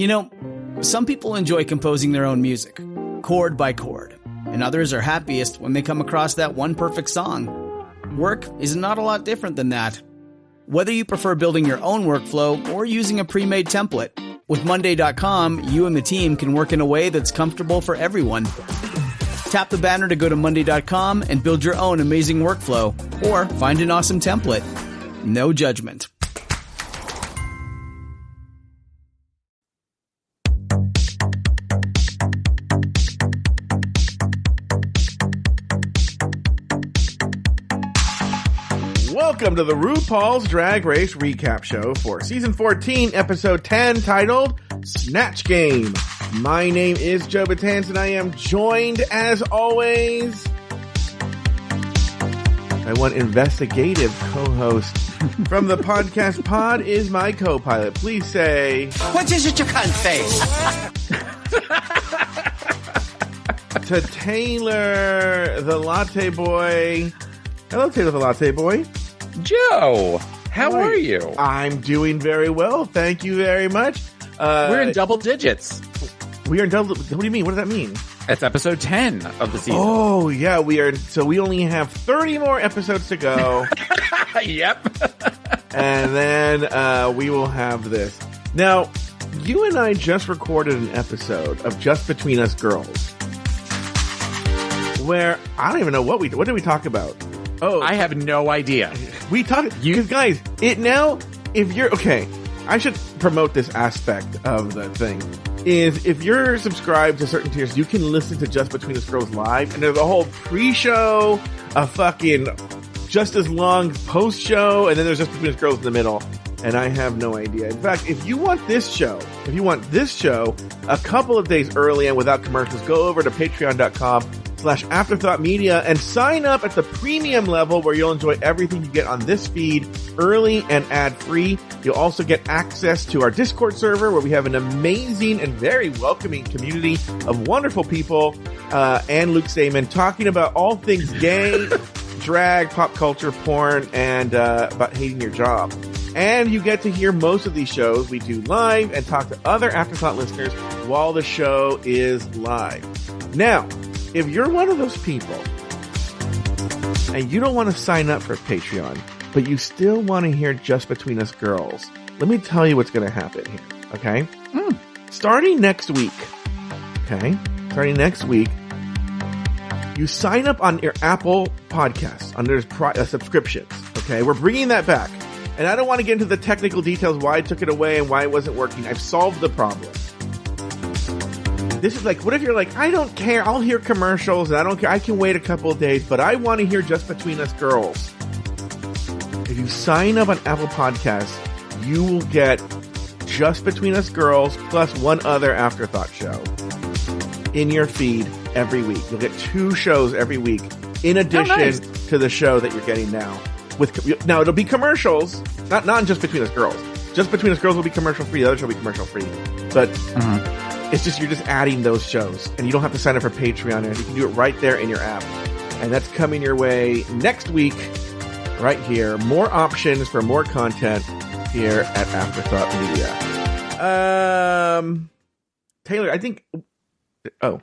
You know, some people enjoy composing their own music, chord by chord, and others are happiest when they come across that one perfect song. Work is not a lot different than that. Whether you prefer building your own workflow or using a pre-made template, with Monday.com, you and the team can work in a way that's comfortable for everyone. Tap the banner to go to Monday.com and build your own amazing workflow, or find an awesome template. No judgment. Welcome to the RuPaul's Drag Race Recap Show for Season 14, Episode 10, titled Snatch Game. My name is Joe Betance, and I am joined, as always, by one investigative co-host from the podcast Pod is my co-pilot. Please say... What is it you can't face? To Taylor, the Latte Boy. Hello, Taylor, the Latte Boy. Joe, how are you? I'm doing very well. Thank you very much. We're in double digits. We are in double. What do you mean? What does that mean? It's episode 10 of the season. Oh, yeah, we are. So we only have 30 more episodes to go. Yep. And then we will have this. Now, you and I just recorded an episode of Just Between Us Girls, where I don't even know what did we talk about? Oh, I have no idea. We talked, because guys, if you're, okay, I should promote this aspect of the thing, is if you're subscribed to certain tiers, you can listen to Just Between Us Girls live, and there's a whole pre-show, a fucking just as long post-show, and then there's Just Between Us Girls in the middle, and I have no idea. In fact, if you want this show a couple of days early and without commercials, go over to patreon.com/afterthoughtmedia and sign up at the premium level, where you'll enjoy everything you get on this feed early and ad-free. You'll also get access to our Discord server, where we have an amazing and very welcoming community of wonderful people, and Luke Stamen talking about all things gay, drag, pop culture, porn, and about hating your job. And you get to hear most of these shows we do live and talk to other Afterthought listeners while the show is live. Now, if you're one of those people and you don't want to sign up for Patreon, but you still want to hear Just Between Us Girls, let me tell you what's going to happen here, okay? Starting next week, you sign up on your Apple Podcasts under subscriptions, okay? We're bringing that back. And I don't want to get into the technical details why I took it away and why it wasn't working. I've solved the problem. This is like, what if you're like, I don't care, I'll hear commercials, and I don't care, I can wait a couple of days, but I want to hear Just Between Us Girls. If you sign up on Apple Podcasts, you will get Just Between Us Girls plus one other Afterthought show in your feed every week. You'll get 2 shows every week in addition to the show that you're getting now. Now, it'll be commercials, not Just Between Us Girls. Just Between Us Girls will be commercial free. The other show will be commercial free. But it's just, you're just adding those shows, and you don't have to sign up for Patreon. And you can do it right there in your app. And that's coming your way next week, right here. More options for more content here at Afterthought Media. Taylor, I think. Oh,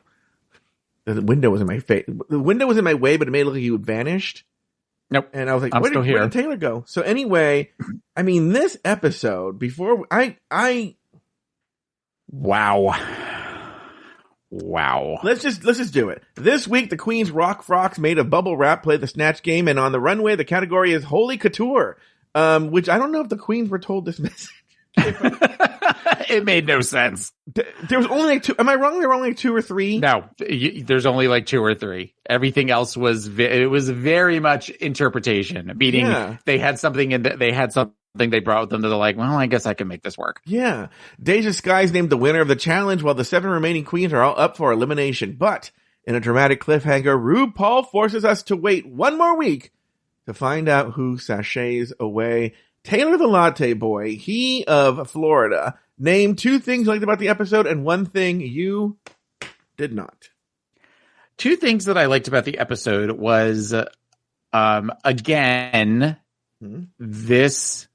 the window was in my face. The window was in my way, but it made it look like you had vanished. Nope. And I was like, I'm still here. Where did Taylor go? So anyway, I mean, this episode, before Wow. Let's just do it. This week, the Queen's Rock Frocks made a bubble wrap, play the Snatch game, and on the runway, the category is Holy Couture, which I don't know if the Queens were told this message. It made no sense. There was only like 2. Am I wrong? There were only like 2 or 3? No, there's only like 2 or 3. Everything else was very much interpretation. Meaning they had something they brought with them that they're like, well, I guess I can make this work. Yeah. Deja Sky's named the winner of the challenge, while the 7 remaining queens are all up for elimination. But in a dramatic cliffhanger, RuPaul forces us to wait 1 more week to find out who sachets away. Taylor the Latte Boy, he of Florida, named 2 things you liked about the episode and 1 thing you did not. 2 things that I liked about the episode was, again, this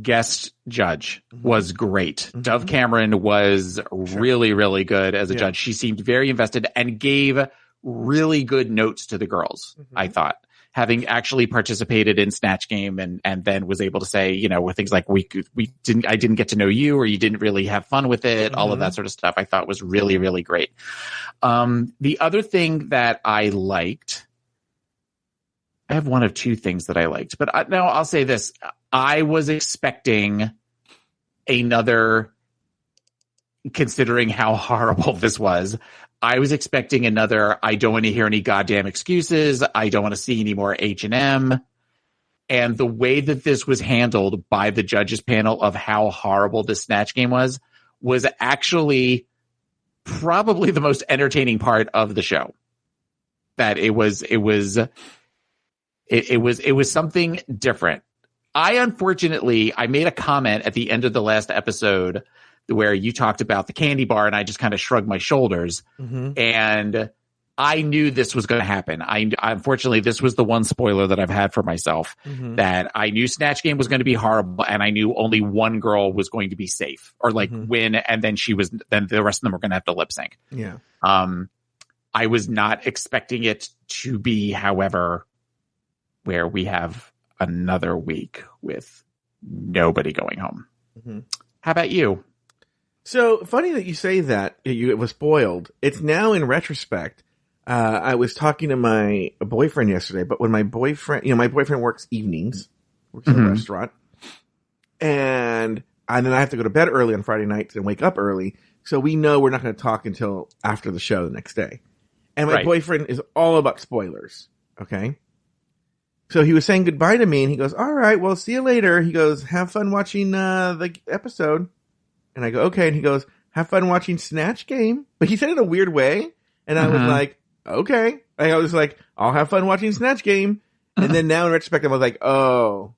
guest judge was great. Dove Cameron was really, really good as a judge. She seemed very invested and gave really good notes to the girls, I thought. Having actually participated in Snatch Game and then was able to say, you know, with things like I didn't get to know you, or you didn't really have fun with it, all of that sort of stuff, I thought was really, really great. The other thing that I liked, I have one of two things that I liked, but now I'll say this. I was expecting another, considering how horrible this was, I was expecting another, I don't want to hear any goddamn excuses. I don't want to see any more H&M. And the way that this was handled by the judges panel of how horrible this Snatch Game was actually probably the most entertaining part of the show. That it was something different. I made a comment at the end of the last episode where you talked about the candy bar, and I just kind of shrugged my shoulders. And I knew this was going to happen. Unfortunately, this was the one spoiler that I've had for myself, that I knew Snatch Game was going to be horrible, and I knew only one girl was going to be safe or win, and then then the rest of them were going to have to lip sync. Yeah. I was not expecting it to be, however, where we have another week with nobody going home. How about you? So funny that you say that it was spoiled. It's now in retrospect. I was talking to my boyfriend yesterday, but when my boyfriend works evenings, works in a restaurant, and then I have to go to bed early on Friday nights and wake up early. So we know we're not going to talk until after the show the next day. And my boyfriend is all about spoilers. Okay. So he was saying goodbye to me, and he goes, all right, well, see you later. He goes, have fun watching the episode. And I go, okay. And he goes, have fun watching Snatch Game. But he said it in a weird way. And I was like, okay. I was like, I'll have fun watching Snatch Game. And then now in retrospect, I was like, oh.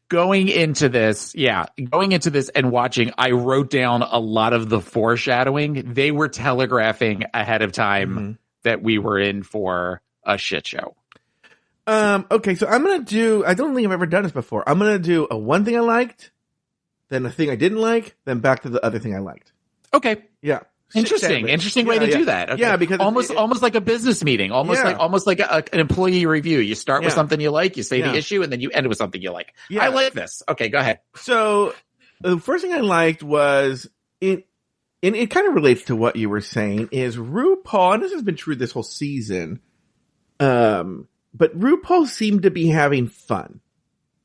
Going into this and watching, I wrote down a lot of the foreshadowing. They were telegraphing ahead of time that we were in for a shit show. Okay, so I'm going to do, I don't think I've ever done this before. I'm going to do a one thing I liked, then a thing I didn't like, then back to the other thing I liked. Okay. Yeah. Interesting way to do that. Okay. Yeah, because almost like a business meeting, almost like an employee review. You start with something you like, you say the issue, and then you end with something you like. Yeah. I like this. Okay, go ahead. So the first thing I liked was it kind of relates to what you were saying, is RuPaul, and this has been true this whole season, but RuPaul seemed to be having fun.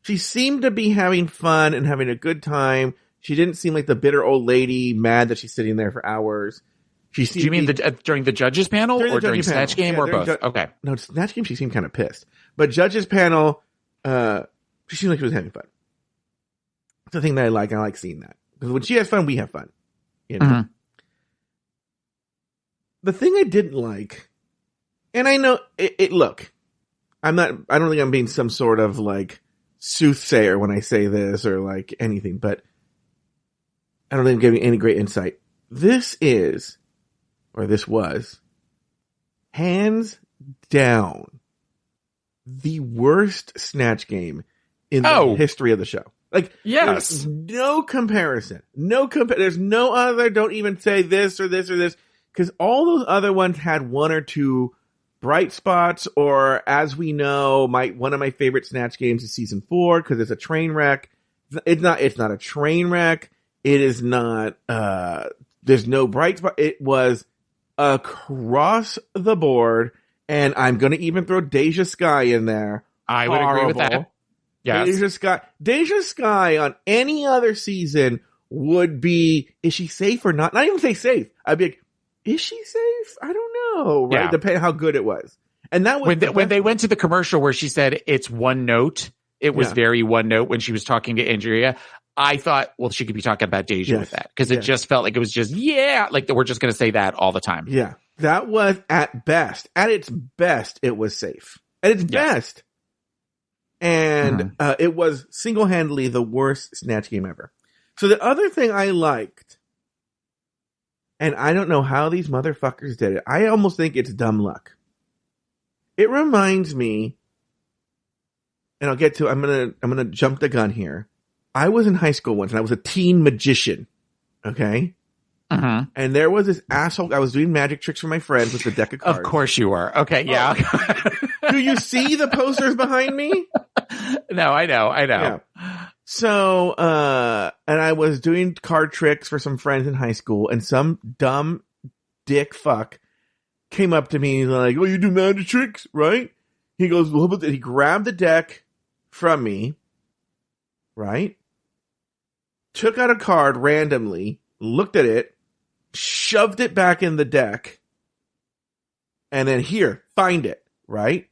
She seemed to be having fun and having a good time. She didn't seem like the bitter old lady mad that she's sitting there for hours. Do you mean during the judges panel or during Snatch Game or both? Okay. No, Snatch Game she seemed kind of pissed. But judges panel, she seemed like she was having fun. It's the thing that I like. I like seeing that. Because when she has fun, we have fun. You know? The thing I didn't like, and I know look, I don't think I'm being some sort of like soothsayer when I say this or like anything, but I don't think I'm giving any great insight. This was hands down the worst Snatch Game in the history of the show. Like, yes, no comparison. There's no other, don't even say this or this or this, because all those other ones had one or two bright spots, or as we know, one of my favorite Snatch Games is season 4 because it's a train wreck. It's not a train wreck. It is not, there's no bright spot. It was across the board, and I'm going to even throw Deja Sky in there. I would agree with that. Yes. Deja Sky on any other season would be, is she safe or not? Not even say safe. I'd be like, is she safe? I don't know. Right? Yeah. Depending how good it was. And that was when they went to the commercial where she said it's one note. It was very one note when she was talking to Andrea. I thought, well, she could be talking about Deja with that, because it just felt like it was just, like we're just going to say that all the time. Yeah. That was at its best, it was safe. At its best. And it was single-handedly the worst Snatch Game ever. So the other thing I liked, and I don't know how these motherfuckers did it, I almost think it's dumb luck. It reminds me, and I'll get to, I'm gonna jump the gun here. I was in high school once and I was a teen magician. Okay. Uh-huh. And there was this asshole. I was doing magic tricks for my friends with the deck of cards. Of course you were. Okay. Yeah. Do you see the posters behind me? No, I know. Yeah. So, and I was doing card tricks for some friends in high school, and some dumb dick fuck came up to me and he's like, "Oh, you do magic tricks, right?" He goes, "Well, but he grabbed the deck from me, right? Took out a card randomly, looked at it, shoved it back in the deck, and then here, find it, right?"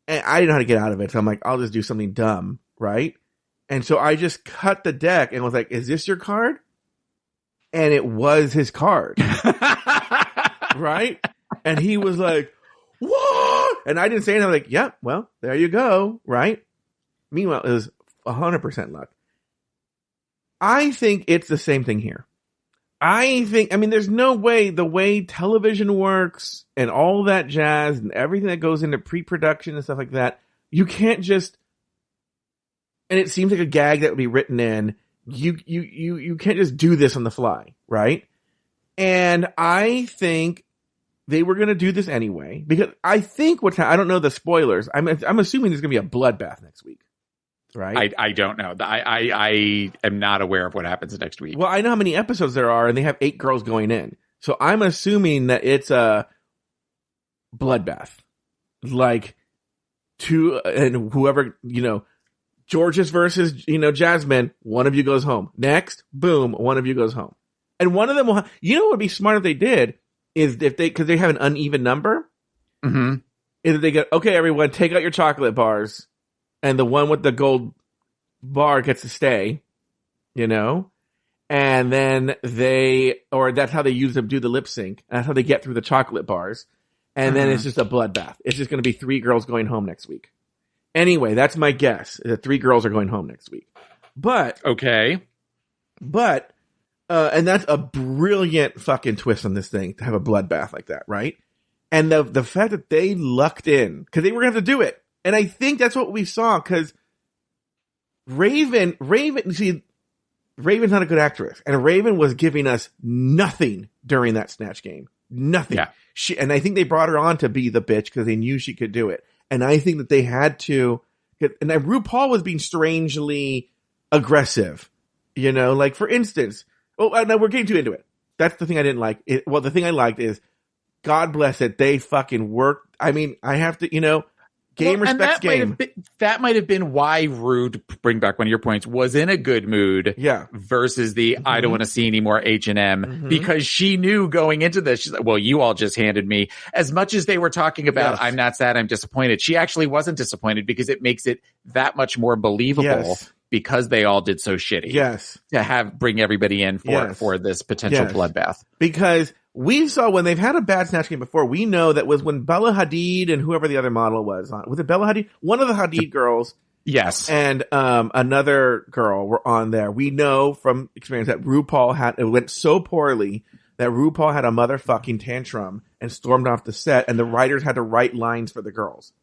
And I didn't know how to get out of it, so I'm like, I'll just do something dumb, right? And so I just cut the deck and was like, "Is this your card?" And it was his card. Right? And he was like, "What?" And I didn't say anything. I was like, "Yep, well, there you go." Right? Meanwhile, it was 100% luck. I think it's the same thing here. I mean, there's no way the way television works and all that jazz and everything that goes into pre-production and stuff like that, you can't just, and it seems like a gag that would be written in, you can't just do this on the fly, right? And I think they were going to do this anyway, because I think I don't know the spoilers. I'm assuming there's going to be a bloodbath next week. Right? I don't know. I am not aware of what happens next week. Well, I know how many episodes there are, and they have 8 girls going in. So I'm assuming that it's a bloodbath. Like, and whoever, Georges versus, Jasmine, one of you goes home. Next, boom, one of you goes home. And one of them will, what would be smart if they did, is because they have an uneven number, is that they go, "Okay, everyone, take out your chocolate bars. And the one with the gold bar gets to stay, and then that's how they use them, do the lip sync. That's how they get through the chocolate bars. And then it's just a bloodbath. It's just going to be 3 girls going home next week. Anyway, that's my guess. That 3 girls are going home next week. But, okay. And that's a brilliant fucking twist on this thing to have a bloodbath like that, right? And the fact that they lucked in, because they were going to have to do it. And I think that's what we saw, because Raven, see, Raven's not a good actress, and Raven was giving us nothing during that Snatch game. Nothing. Yeah. And I think they brought her on to be the bitch because they knew she could do it. And I think that they had to, and RuPaul was being strangely aggressive, like, for instance, no, we're getting too into it. That's the thing I didn't like. The thing I liked is, God bless it, they fucking worked. I mean, I have to, game respects game. That might have been why Ru, to bring back one of your points, was in a good mood. Yeah. Versus the I don't want to see any more H&M, because she knew going into this, she's like, well, you all just handed me. As much as they were talking about, I'm not sad, I'm disappointed, she actually wasn't disappointed, because it makes it that much more believable because they all did so shitty. Yes. To bring everybody in for this potential bloodbath. Because we saw when they've had a bad Snatch game before, we know that was when Bella Hadid and whoever the other model was it Bella Hadid? One of the Hadid girls. Yes. And another girl were on there. We know from experience that it went so poorly that RuPaul had a motherfucking tantrum and stormed off the set, and the writers had to write lines for the girls.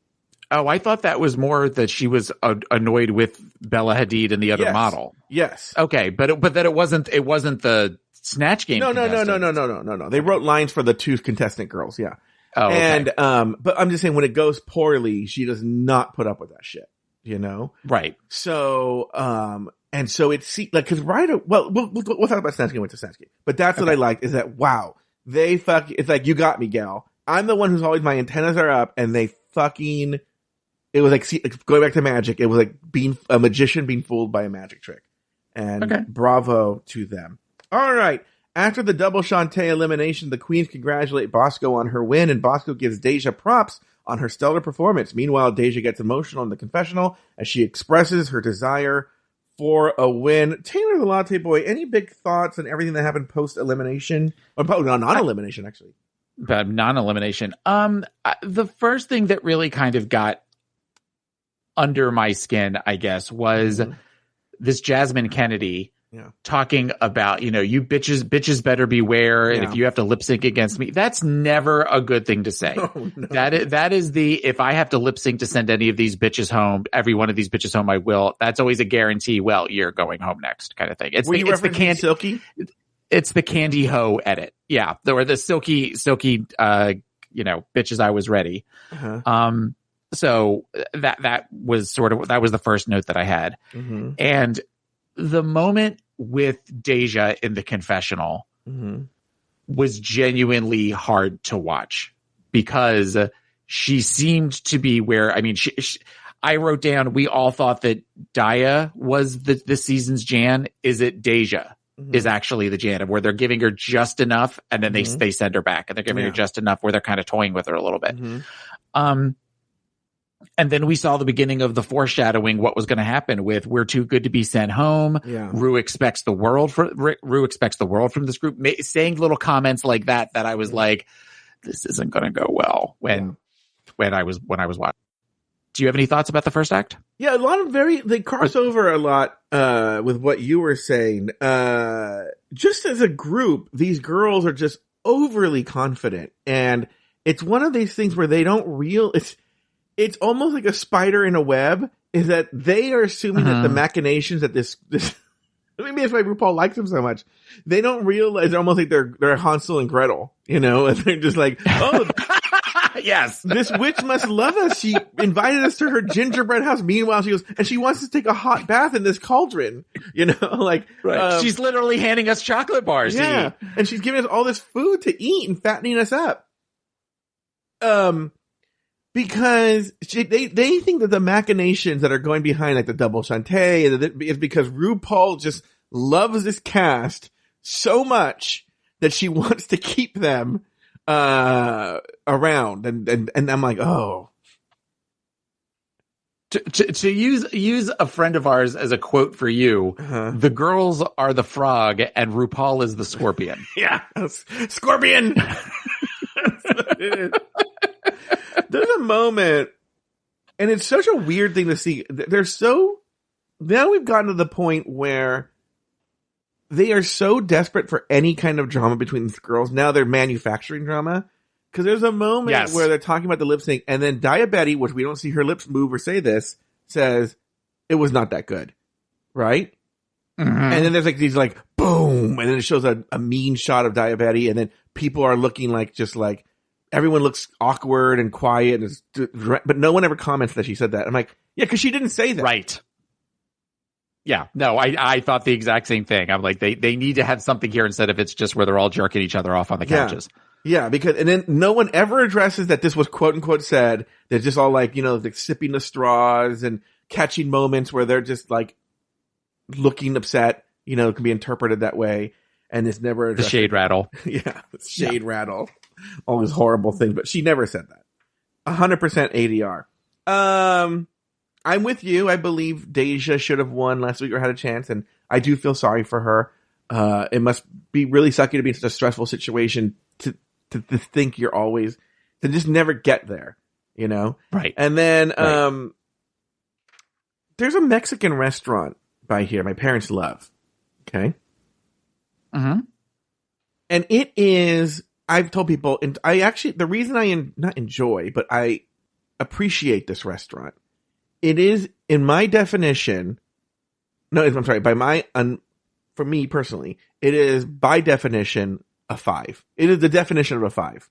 Oh, I thought that was more that she was annoyed with Bella Hadid and the other model. Yes. Okay, but that it wasn't the Snatch game. No. They wrote lines for the 2 contestant girls. Yeah. Oh, okay. And but I'm just saying, when it goes poorly, she does not put up with that shit. Right. So and so it's like, because we'll talk about Snatch game with the Snatch game, but that's what I liked, is that it's like, you got me, gal. I'm the one who's always, my antennas are up, and they fucking. It was like, going back to magic, it was like being a magician being fooled by a magic trick. And bravo to them. All right. After the double Shantae elimination, the queens congratulate Bosco on her win, and Bosco gives Deja props on her stellar performance. Meanwhile, Deja gets emotional in the confessional as she expresses her desire for a win. Taylor the Latte Boy, any big thoughts on everything that happened post-elimination? Or non-elimination, actually. Non-elimination. The first thing that really kind of got under my skin, I guess, was this Jasmine Kennedy talking about, you bitches better beware. And if you have to lip sync against me, that's never a good thing to say. Oh, no. That is if I have to lip sync to send any of these bitches home, every one of these bitches home, I will. That's always a guarantee. Well, you're going home next kind of thing. It's the Silky. It's the Candy Ho edit. Yeah. Or the silky, bitches, I was ready. Uh-huh. So that was the first note that I had. Mm-hmm. And the moment with Deja in the confessional was genuinely hard to watch because she seemed to be I wrote down, we all thought that Daya was the season's Jan. Is it Deja is actually the Jan, where they're giving her just enough and then they send her back, and they're giving her just enough where they're kind of toying with her a little bit. And then we saw the beginning of the foreshadowing what was going to happen with "We're too good to be sent home." Yeah. Rue expects the world from this group, saying little comments like that I was like, this isn't going to go well when I was watching. Do you have any thoughts about the first act? Yeah, a lot of they cross over a lot with what you were saying. Just as a group, these girls are just overly confident, and it's one of these things where they don't it's almost like a spider in a web, is that they are assuming that the machinations that this maybe that's why RuPaul likes them so much. They don't realize, almost like they're Hansel and Gretel, and they're just like, oh, yes, this witch must love us. She invited us to her gingerbread house. Meanwhile, she wants to take a hot bath in this cauldron, right. She's literally handing us chocolate bars. Yeah. To eat. And she's giving us all this food to eat and fattening us up. Because they think that the machinations that are going behind, like the double Shantae, is because RuPaul just loves this cast so much that she wants to keep them around. And I'm like, oh. To use a friend of ours as a quote for you, the girls are the frog and RuPaul is the scorpion. Yeah, scorpion. There's a moment, and it's such a weird thing to see. Now we've gotten to the point where they are so desperate for any kind of drama between these girls. Now they're manufacturing drama. Because there's a moment where they're talking about the lip sync, and then Diabetti, which we don't see her lips move or say this, says, it was not that good. Right? Mm-hmm. And then there's these boom, and then it shows a mean shot of Diabetti, and then people are looking everyone looks awkward and quiet, but no one ever comments that she said that. I'm like, yeah, because she didn't say that. Right. Yeah. No, I thought the exact same thing. I'm like, they need to have something here instead of it's just where they're all jerking each other off on the couches. Yeah, and then no one ever addresses that this was quote unquote said. They're just all sipping the straws and catching moments where they're just looking upset, it can be interpreted that way. And it's never addressed. The shade rattle. Yeah. The shade rattle. All these horrible things, but she never said that. 100% ADR. I'm with you. I believe Deja should have won last week or had a chance, and I do feel sorry for her. It must be really sucky to be in such a stressful situation to think you're always, to just never get there, Right. And then there's a Mexican restaurant by here my parents love. Okay. Mm-hmm. And it is, I've told people, and the reason I not enjoy, but I appreciate this restaurant, it is, in my definition, for me personally, it is by definition a 5. It is the definition of a 5.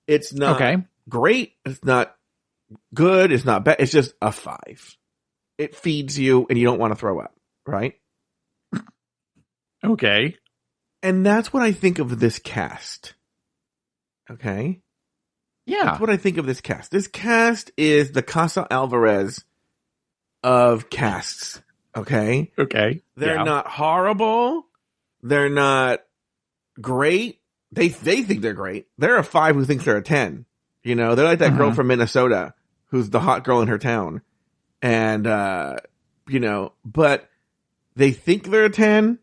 It's not great. It's not good. It's not bad. It's just a 5. It feeds you and you don't want to throw up, right? Okay. And that's what I think of this cast. Okay? Yeah. That's what I think of this cast. This cast is the Casa Alvarez of casts. Okay? Okay. They're not horrible. They're not great. They think they're great. They're a 5 who thinks they're a 10. They're like that girl from Minnesota who's the hot girl in her town. And, but they think they're a 10,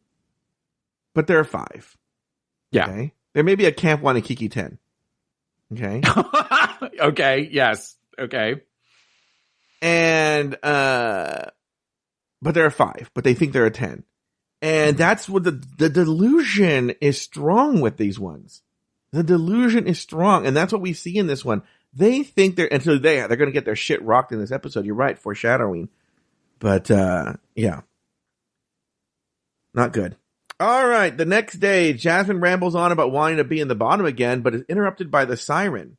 but they're a 5. Yeah. Okay? There may be a Camp Wanakiki 10. Okay? Okay. Yes. Okay. And, but they're a 5, but they think they're a 10. And that's what the delusion is strong with these ones. The delusion is strong. And that's what we see in this one. They think they're going to get their shit rocked in this episode. You're right. Foreshadowing. But, yeah. Not good. All right. The next day, Jasmine rambles on about wanting to be in the bottom again, but is interrupted by the siren.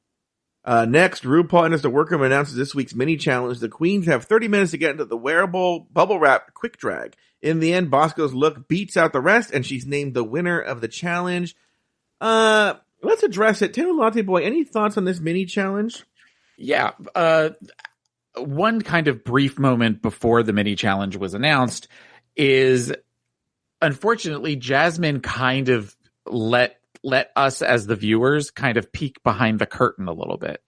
Next, RuPaul enters the workroom and announces this week's mini challenge. The queens have 30 minutes to get into the wearable bubble wrap quick drag. In the end, Bosco's look beats out the rest, and she's named the winner of the challenge. Let's address it. Taylor Latte Boy, any thoughts on this mini challenge? Yeah. One kind of brief moment before the mini challenge was announced is, unfortunately, Jasmine kind of let us as the viewers kind of peek behind the curtain a little bit,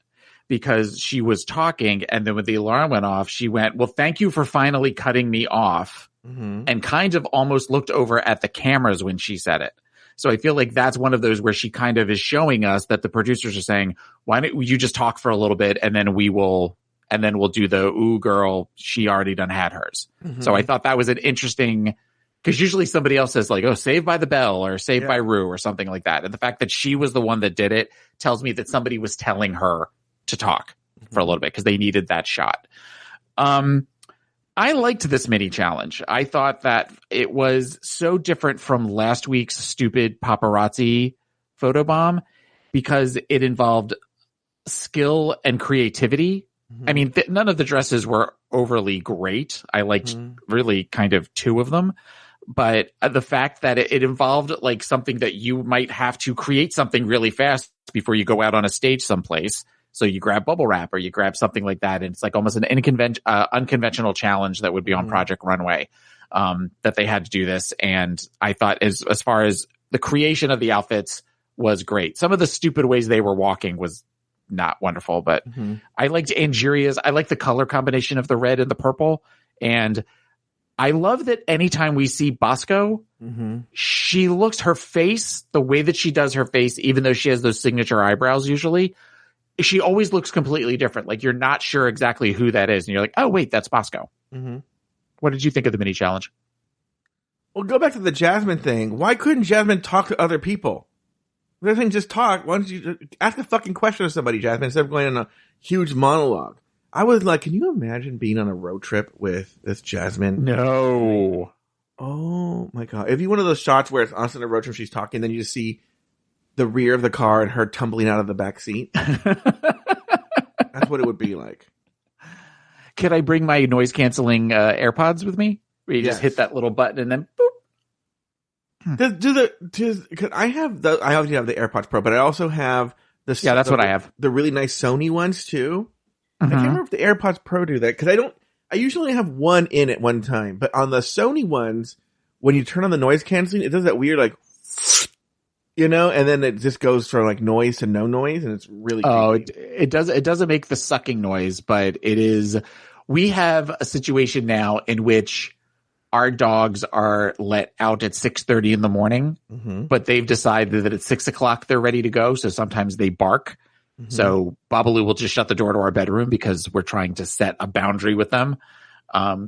because she was talking, and then when the alarm went off, she went, well, thank you for finally cutting me off, and kind of almost looked over at the cameras when she said it. So I feel like that's one of those where she kind of is showing us that the producers are saying, why don't you just talk for a little bit, and then we'll do the, ooh, girl, she already done had hers. So I thought that was an interesting, because usually somebody else says like, oh, Saved by the Bell or Saved by Rue or something like that. And the fact that she was the one that did it tells me that somebody was telling her to talk for a little bit because they needed that shot. I liked this mini challenge. I thought that it was so different from last week's stupid paparazzi photobomb because it involved skill and creativity. I mean, none of the dresses were overly great. I liked really kind of two of them. But the fact that it involved like something that you might have to create something really fast before you go out on a stage someplace. So you grab bubble wrap or you grab something like that. And it's like almost an unconventional challenge that would be on Project Runway, that they had to do this. And I thought as far as the creation of the outfits was great. Some of the stupid ways they were walking was not wonderful, but I liked Angeria's. I like the color combination of the red and the purple. And I love that anytime we see Bosco, she looks, her face, the way that she does her face, even though she has those signature eyebrows usually, she always looks completely different. Like you're not sure exactly who that is. And you're like, oh, wait, that's Bosco. What did you think of the mini challenge? Well, go back to the Jasmine thing. Why couldn't Jasmine talk to other people? Rather than just talk, why don't you ask a fucking question to somebody, Jasmine, instead of going on a huge monologue? I was like, can you imagine being on a road trip with this Jasmine? No. Oh my God. If you one of those shots where it's us on a road trip, she's talking, then you just see the rear of the car and her tumbling out of the back seat. That's what it would be like. Could I bring my noise canceling AirPods with me? Where you just hit that little button and then boop. Cause I obviously have the AirPods Pro, but I also have what I have. The really nice Sony ones too. I can't remember if the AirPods Pro do that because I usually only have one in at one time, but on the Sony ones, when you turn on the noise canceling, it does that weird like, and then it just goes from like noise to no noise, and it's really creepy. Oh, it doesn't make the sucking noise, but it is. We have a situation now in which our dogs are let out at 6:30 in the morning, but they've decided that at 6 o'clock they're ready to go. So sometimes they bark. So Babalu will just shut the door to our bedroom because we're trying to set a boundary with them.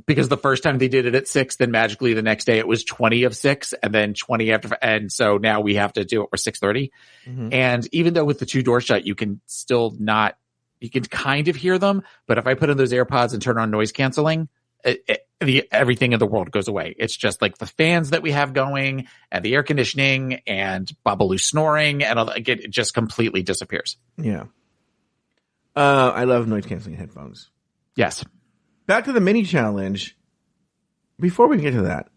Because the first time they did it at 6, then magically the next day it was 20 of 6 and then 20 after. And so now we have to do it for 6:30. And even though with the 2 doors shut, you can still not, you can kind of hear them. But if I put in those AirPods and turn on noise canceling, everything in the world goes away. It's just like the fans that we have going and the air conditioning and Babalu snoring and all that. Again, it just completely disappears. Yeah. I love noise canceling headphones. Yes. Back to the mini challenge. Before we get to that,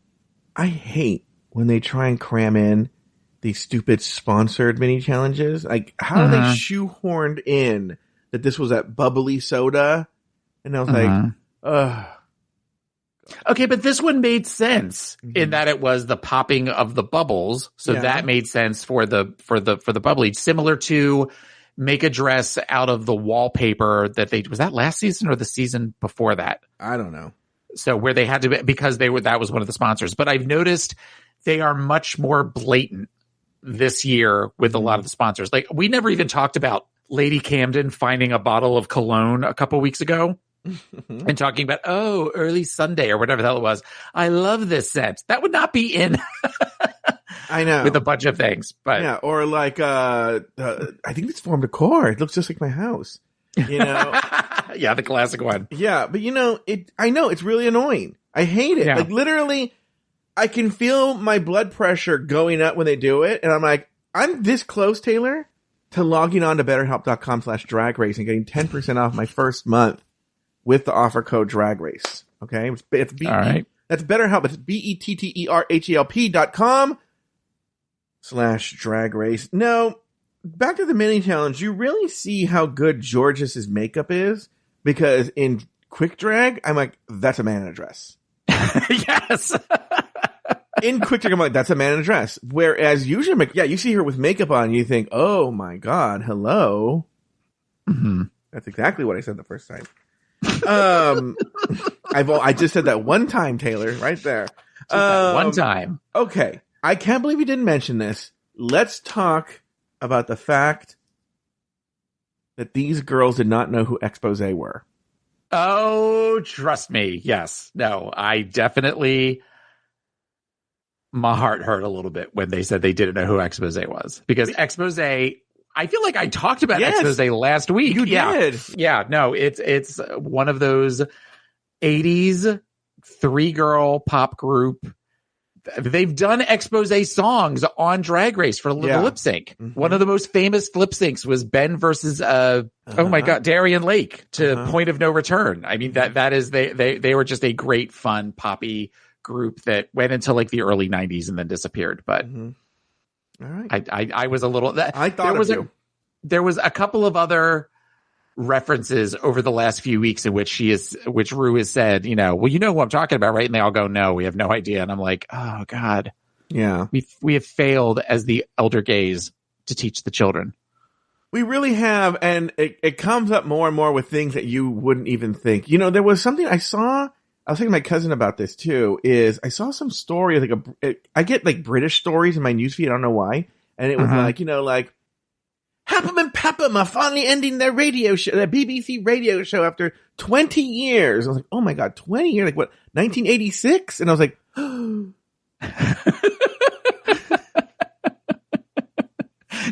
I hate when they try and cram in these stupid sponsored mini challenges. Like, how are they shoehorned in that this was at Bubbly Soda? And I was like, ugh. Okay, but this one made sense in that it was the popping of the bubbles, so that made sense for the bubbly. Similar to make a dress out of the wallpaper that was that last season or the season before that? I don't know. So where they had to because that was one of the sponsors. But I've noticed they are much more blatant this year with a lot of the sponsors. Like we never even talked about Lady Camden finding a bottle of cologne a couple weeks ago. and talking about, oh, early Sunday or whatever the hell it was. I love this set. That would not be in. I know. With a bunch of things, but yeah, or like I think it's form decor. It looks just like my house. You know, yeah, the classic one. Yeah, but I know it's really annoying. I hate it. Yeah. Like literally, I can feel my blood pressure going up when they do it, and I'm like, I'm this close, Taylor, to logging on to BetterHelp.com/Drag Race and getting 10% off my first month with the offer code Drag Race. Okay, it's All right. That's BetterHelp. It's BetterHelp.com/Drag Race. Now, back to the mini challenge. You really see how good George's makeup is, because in Quick Drag, I'm like, that's a man in a dress. Yes. In Quick Drag, I'm like, that's a man in a dress. Whereas usually, you see her with makeup on, and you think, oh my God, hello. Mm-hmm. That's exactly what I said the first time. I just said that one time, Taylor, right there. One time. Okay. I can't believe you didn't mention this. Let's talk about the fact that these girls did not know who Expose were. Oh, trust me. Yes. No, I definitely, my heart hurt a little bit when they said they didn't know who Expose was, because Expose, I feel like I talked about Expose last week. You did. Yeah. No, it's one of those 80s 3-girl pop group. They've done Expose songs on Drag Race for the lip sync. Mm-hmm. One of the most famous lip syncs was Ben versus oh my God, Darien Lake to Point of No Return. I mean, that is they were just a great, fun, poppy group that went into like the early 90s and then disappeared. But all right, I was a little. I thought there was a couple of other references over the last few weeks in which Ru has said, well, you know who I'm talking about, right? And they all go, no, we have no idea. And I'm like, oh God, yeah, we have failed as the elder gaze to teach the children. We really have, and it comes up more and more with things that you wouldn't even think. There was something I saw. I was talking to my cousin about this too. Is I saw some story I get like British stories in my newsfeed. I don't know why, and it was like Hapham and Peckham are finally ending their radio show, their BBC radio show after 20 years. I was like, oh my God, 20 years? Like what, 1986? And I was like,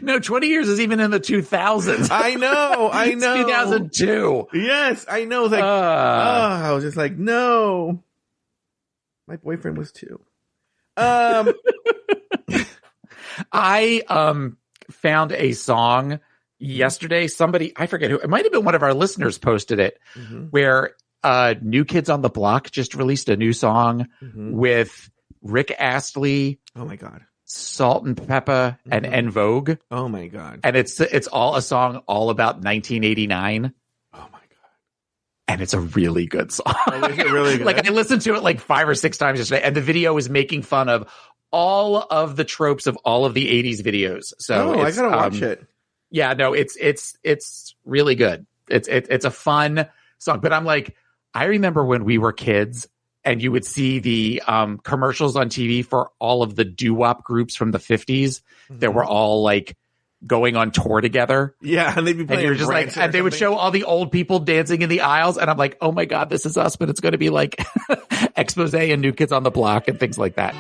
no, 20 years is even in the 2000s. I know. It's 2002. Yes, I know. Like, I was just like, no. My boyfriend was too. I found a song yesterday. Somebody, I forget who, it might have been one of our listeners posted it, where New Kids on the Block just released a new song with Rick Astley. Oh my God. Salt and Pepper and En Vogue. Oh my God. And it's all a song all about 1989. Oh my God. And it's a really good song. Oh, is it really good? Like I listened to it like 5 or 6 times yesterday, and the video is making fun of all of the tropes of all of the 80s videos. So I gotta watch it. Yeah, no, it's really good. It's a fun song. But I'm like, I remember when we were kids and you would see the commercials on TV for all of the doo-wop groups from the 50s that were all like going on tour together. Yeah, and they'd be playing. And you're just like, and they would show all the old people dancing in the aisles, and I'm like, oh my God, this is us, but it's going to be like Expose and New Kids on the Block and things like that.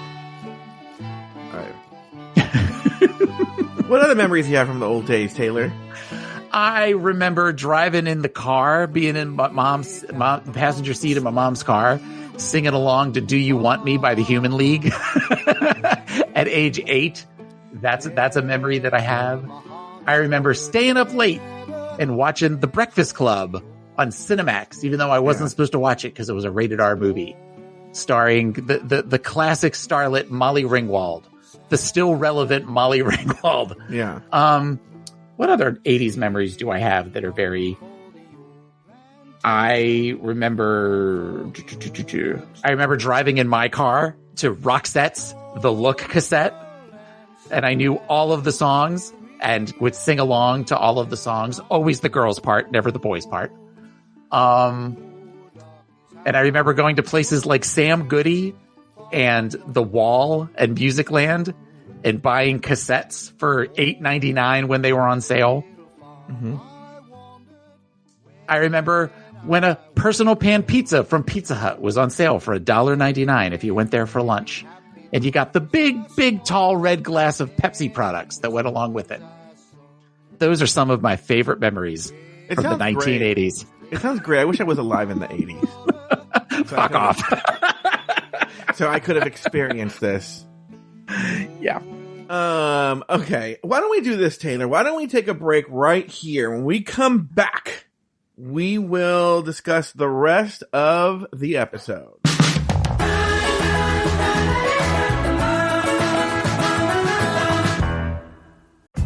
What other memories do you have from the old days, Taylor? I remember driving in the car, being in my mom's passenger seat in my mom's car, singing along to "Do You Want Me" by the Human League at age 8. That's a memory that I have. I remember staying up late and watching The Breakfast Club on Cinemax, even though I wasn't supposed to watch it because it was a rated R movie, starring the classic starlet Molly Ringwald. The still relevant Molly Ringwald. Yeah. What other 80s memories do I have that are very... I remember driving in my car to Roxette's The Look cassette, and I knew all of the songs and would sing along to all of the songs. Always the girls' part, never the boys' part. And I remember going to places like Sam Goody and The Wall and Musicland and buying cassettes for $8.99 when they were on sale. I remember when a personal pan pizza from Pizza Hut was on sale for $1.99 if you went there for lunch. And you got the big, tall red glass of Pepsi products that went along with it. Those are some of my favorite memories from the 1980s. It sounds great. I wish I was alive in the 80s. Fuck off. So I could have experienced this. Yeah. Okay. Why don't we do this, Taylor? Why don't we take a break right here? When we come back, we will discuss the rest of the episode.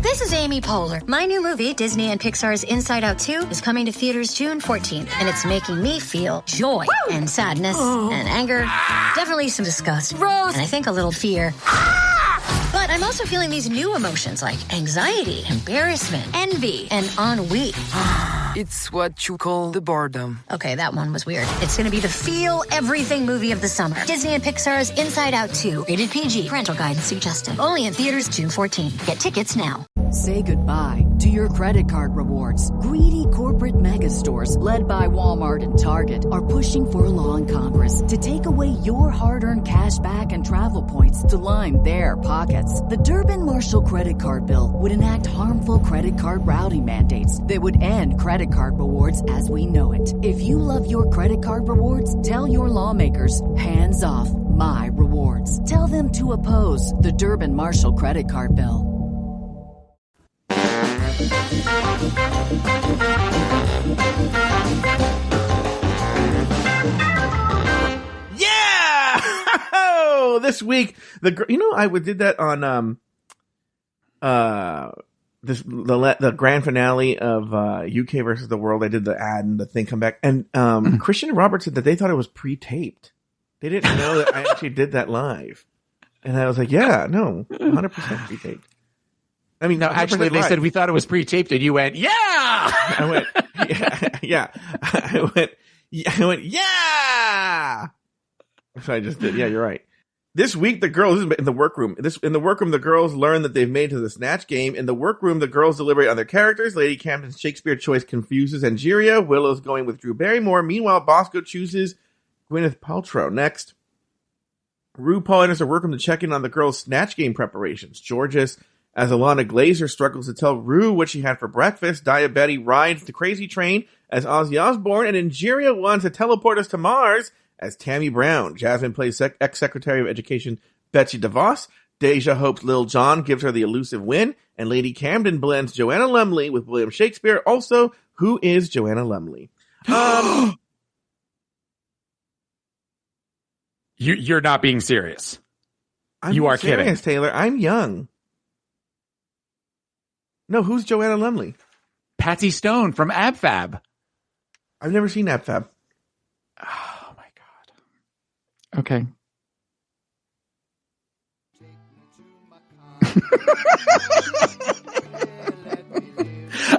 This is Amy Poehler. My new movie, Disney and Pixar's Inside Out 2, is coming to theaters June 14th, and it's making me feel joy and sadness and anger, definitely some disgust, and I think a little fear. But I'm also feeling these new emotions like anxiety, embarrassment, envy, and ennui. It's what you call the boredom. Okay, that one was weird. It's gonna be the feel everything movie of the summer. Disney and Pixar's Inside Out 2. Rated PG. Parental guidance suggested. Only in theaters June 14th. Get tickets now. Say goodbye to your credit card rewards. Greedy corporate mega stores, led by Walmart and Target, are pushing for a law in Congress to take away your hard-earned cash back and travel points to line their pockets. The Durbin-Marshall credit card bill would enact harmful credit card routing mandates that would end credit card rewards as we know it. If you love your credit card rewards, tell your lawmakers, hands off my rewards. Tell them to oppose the Durbin-Marshall credit card bill. Yeah! This week, I did that on the grand finale of UK versus the World. I did the ad and the thing come back, and Christian and Robert said that they thought it was pre-taped. They didn't know that I actually did that live, and I was like, "Yeah, no, 100% pre-taped." I mean, no, actually, they said we thought it was pre-taped, and you went, "Yeah." I went, yeah. I went, yeah. So I just did. Yeah, you're right. This week, the girls in the workroom. In the workroom, the girls learn that they've made to the Snatch game. In the workroom, the girls deliberate on their characters. Lady Camden's Shakespeare choice confuses Angeria. Willow's going with Drew Barrymore. Meanwhile, Bosco chooses Gwyneth Paltrow. Next, RuPaul enters the workroom to check in on the girls' Snatch game preparations. Georges, as Alana Glazer struggles to tell Rue what she had for breakfast, Diabetes rides the crazy train as Ozzy Osbourne, and Angeria wants to teleport us to Mars as Tammy Brown. Jasmine plays ex-Secretary of Education Betsy DeVos. Deja hopes Lil Jon gives her the elusive win, and Lady Camden blends Joanna Lumley with William Shakespeare. Also, who is Joanna Lumley? You're not being serious. You are serious, kidding. Taylor. I'm young. No, who's Joanna Lumley? Patsy Stone from AbFab. I've never seen AbFab. Oh my God. Okay.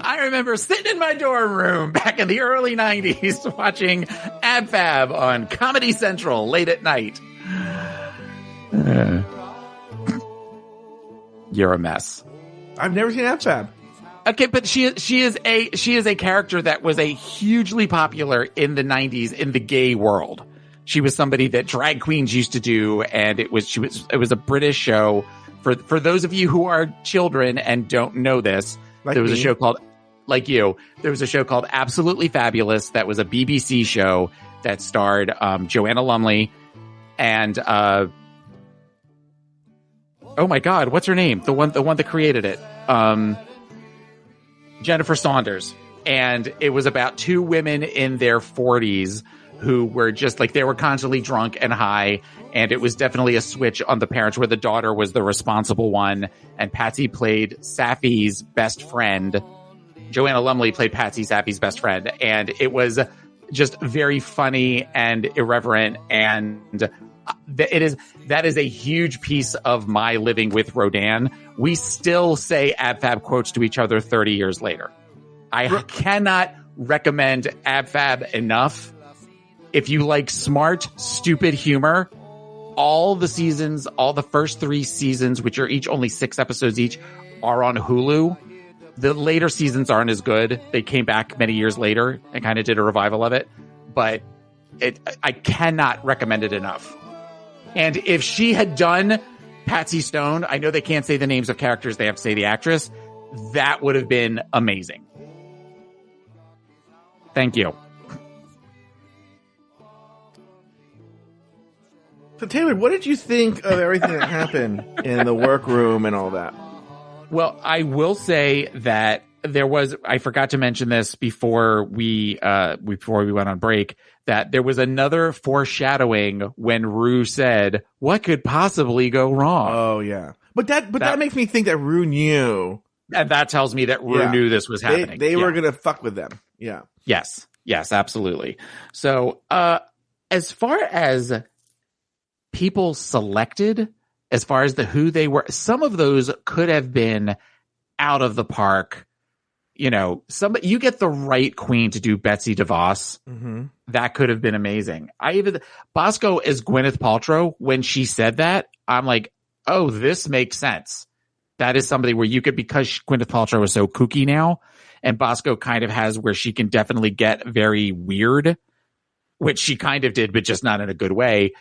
I remember sitting in my dorm room back in the early 90s watching AbFab on Comedy Central late at night. You're a mess. I've never seen AbFab. Okay, but she is a character that was a hugely popular in the 90s in the gay world. She was somebody that drag queens used to do, and it was a British show. For those of you who are children and don't know this, there was a show called there was a show called Absolutely Fabulous that was a BBC show that starred Joanna Lumley and oh my God, what's her name? The one that created it. Jennifer Saunders. And it was about two women in their 40s who were just like, they were constantly drunk and high. And it was definitely a switch on the parents where the daughter was the responsible one. And Patsy played Safi's best friend. Joanna Lumley played Patsy Safi's best friend. And it was just very funny and irreverent. And that is a huge piece of my living with Rodan. We still say AbFab quotes to each other 30 years later. I cannot recommend AbFab enough. If you like smart, stupid humor, all the seasons, all the first 3 seasons, which are each only 6 episodes each, are on Hulu. The later seasons aren't as good. They came back many years later and kind of did a revival of it, but I cannot recommend it enough. And if she had done Patsy Stone, I know they can't say the names of characters, they have to say the actress, that would have been amazing. Thank you. So Taylor, what did you think of everything that happened in the workroom and all that? Well, I will say that I forgot to mention this before we went on break, that there was another foreshadowing when Rue said, "What could possibly go wrong?" Oh yeah. But that makes me think that Rue knew. And that tells me that Rue knew this was happening. They were going to fuck with them. Yeah. Yes. Yes, absolutely. So, as far as people selected, as far as who they were, some of those could have been out of the park. You know, you get the right queen to do Betsy DeVos. Mm-hmm. That could have been amazing. Bosco as Gwyneth Paltrow, when she said that, I'm like, oh, this makes sense. That is somebody where you could, because Gwyneth Paltrow is so kooky now, and Bosco kind of has where she can definitely get very weird, which she kind of did, but just not in a good way.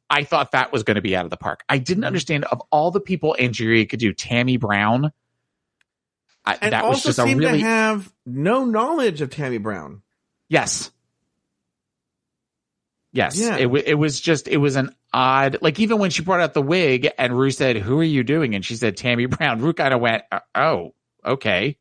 I thought that was going to be out of the park. I didn't understand, of all the people Angeria could do, Tammy Brown. And that also was just to have no knowledge of Tammy Brown. Yes. Yes. Yeah. It was an odd, like, even when she brought out the wig and Rue said, "Who are you doing?" And she said, "Tammy Brown." Rue kind of went, "Oh, okay."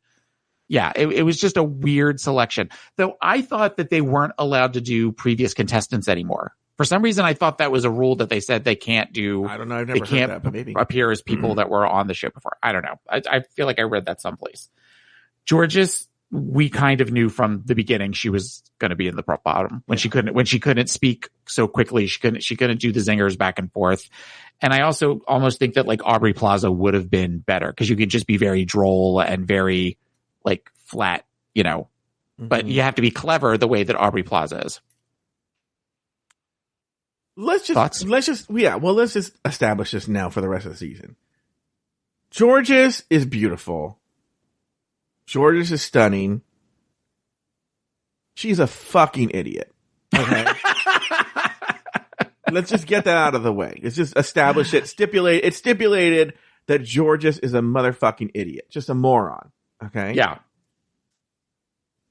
Yeah. It was just a weird selection, though. I thought that they weren't allowed to do previous contestants anymore. For some reason, I thought that was a rule that they said they can't do. I don't know. I've never heard that, but maybe appear as people that were on the show before. I don't know. I feel like I read that someplace. Georges, we kind of knew from the beginning she was going to be in the bottom when she couldn't speak so quickly. She couldn't do the zingers back and forth. And I also almost think that like Aubrey Plaza would have been better, because you could just be very droll and very like flat, you know. Mm-hmm. But you have to be clever the way that Aubrey Plaza is. Let's just establish this now for the rest of the season. Georges is beautiful. Georges is stunning. She's a fucking idiot. Okay. Let's just get that out of the way. Let's just establish it. It's stipulated that Georges is a motherfucking idiot. Just a moron. Okay? Yeah.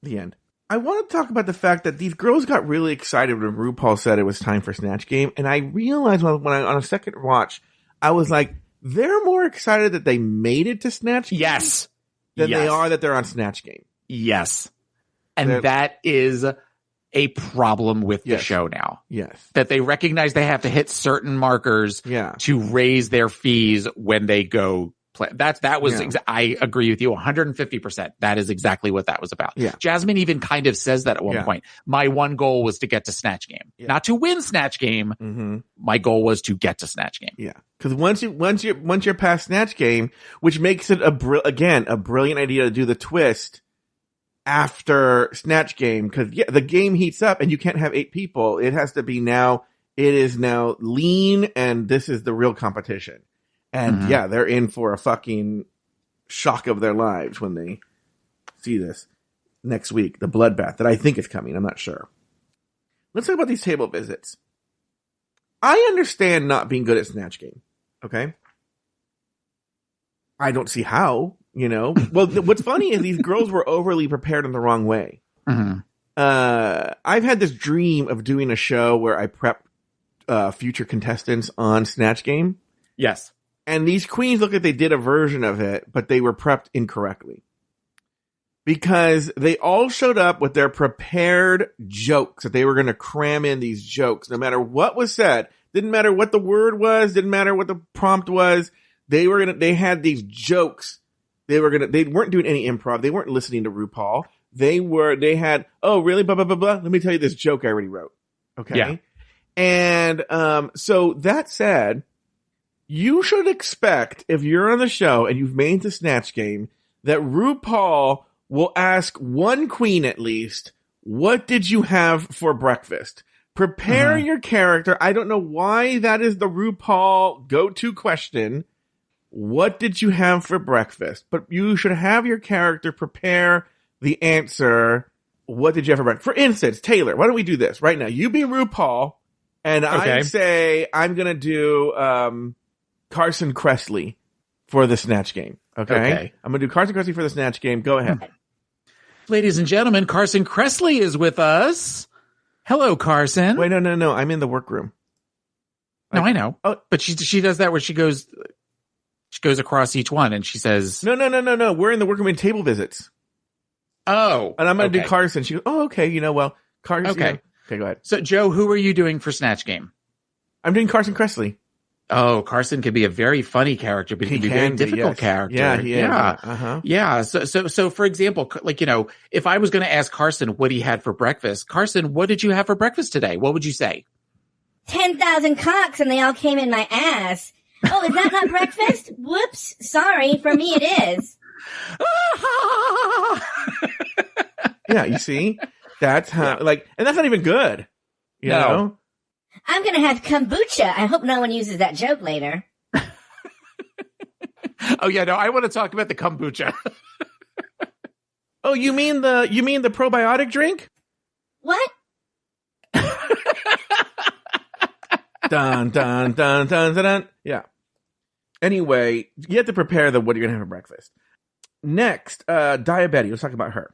The end. I want to talk about the fact that these girls got really excited when RuPaul said it was time for Snatch Game. And I realized when I on a second watch, I was like, they're more excited that they made it to Snatch Game than they are that they're on Snatch Game. Yes. And that is a problem with the show now. Yes. That they recognize they have to hit certain markers to raise their fees when they go play. I agree with you 150%. That is exactly what that was about. Yeah. Jasmine even kind of says that at one point. My one goal was to get to Snatch Game. Yeah. Not to win Snatch Game. Mm-hmm. My goal was to get to Snatch Game. Yeah. Because once you're past Snatch Game, which makes it a brilliant idea to do the twist after Snatch Game, because the game heats up and you can't have 8 people. It has to be now. It is now lean, and this is the real competition. And they're in for a fucking shock of their lives when they see this next week, the bloodbath that I think is coming. I'm not sure. Let's talk about these table visits. I understand not being good at Snatch Game. Okay. I don't see how, you know. Well, what's funny is these girls were overly prepared in the wrong way. Mm-hmm. I've had this dream of doing a show where I prep future contestants on Snatch Game. Yes. And these queens look like they did a version of it, but they were prepped incorrectly. Because they all showed up with their prepared jokes, that they were going to cram in these jokes. No matter what was said, didn't matter what the word was, didn't matter what the prompt was, they had these jokes. They weren't doing any improv. They weren't listening to RuPaul. They had, oh, really? Blah, blah, blah, blah. Let me tell you this joke I already wrote. Okay. Yeah. And, so that said, you should expect, if you're on the show and you've made the Snatch Game, that RuPaul will ask one queen at least, what did you have for breakfast? Prepare your character. I don't know why that is the RuPaul go-to question, what did you have for breakfast? But you should have your character prepare the answer. What did you have for breakfast? For instance, Taylor, why don't we do this right now? You be RuPaul, and I say I'm going to do Carson Kressley for the Snatch game. Okay? I'm going to do Carson Kressley for the Snatch game. Go ahead. Ladies and gentlemen, Carson Kressley is with us. Hello, Carson. Wait, no. I'm in the workroom. No, I know. Oh, but she does that where she goes across each one and she says, No. We're in the workroom in table visits. Oh. And I'm going to do Carson. She goes, oh, okay. Carson. Okay. Okay, go ahead. So, Joe, who are you doing for Snatch Game? I'm doing Carson Kressley. Oh, Carson can be a very funny character, but he can be a very difficult character. Yeah, he is. Yeah. So for example, if I was going to ask Carson what he had for breakfast, Carson, what did you have for breakfast today? What would you say? 10,000 cocks and they all came in my ass. Oh, is that not breakfast? Whoops. Sorry. For me, it is. Yeah, you see? That's how, and that's not even good. You know? I'm going to have kombucha. I hope no one uses that joke later. Oh, yeah, no, I want to talk about the kombucha. Oh, you mean the probiotic drink? What? Dun, dun, dun, dun, dun, dun. Yeah. Anyway, you have to prepare what you're going to have for breakfast. Next, Diabetes. Let's talk about her.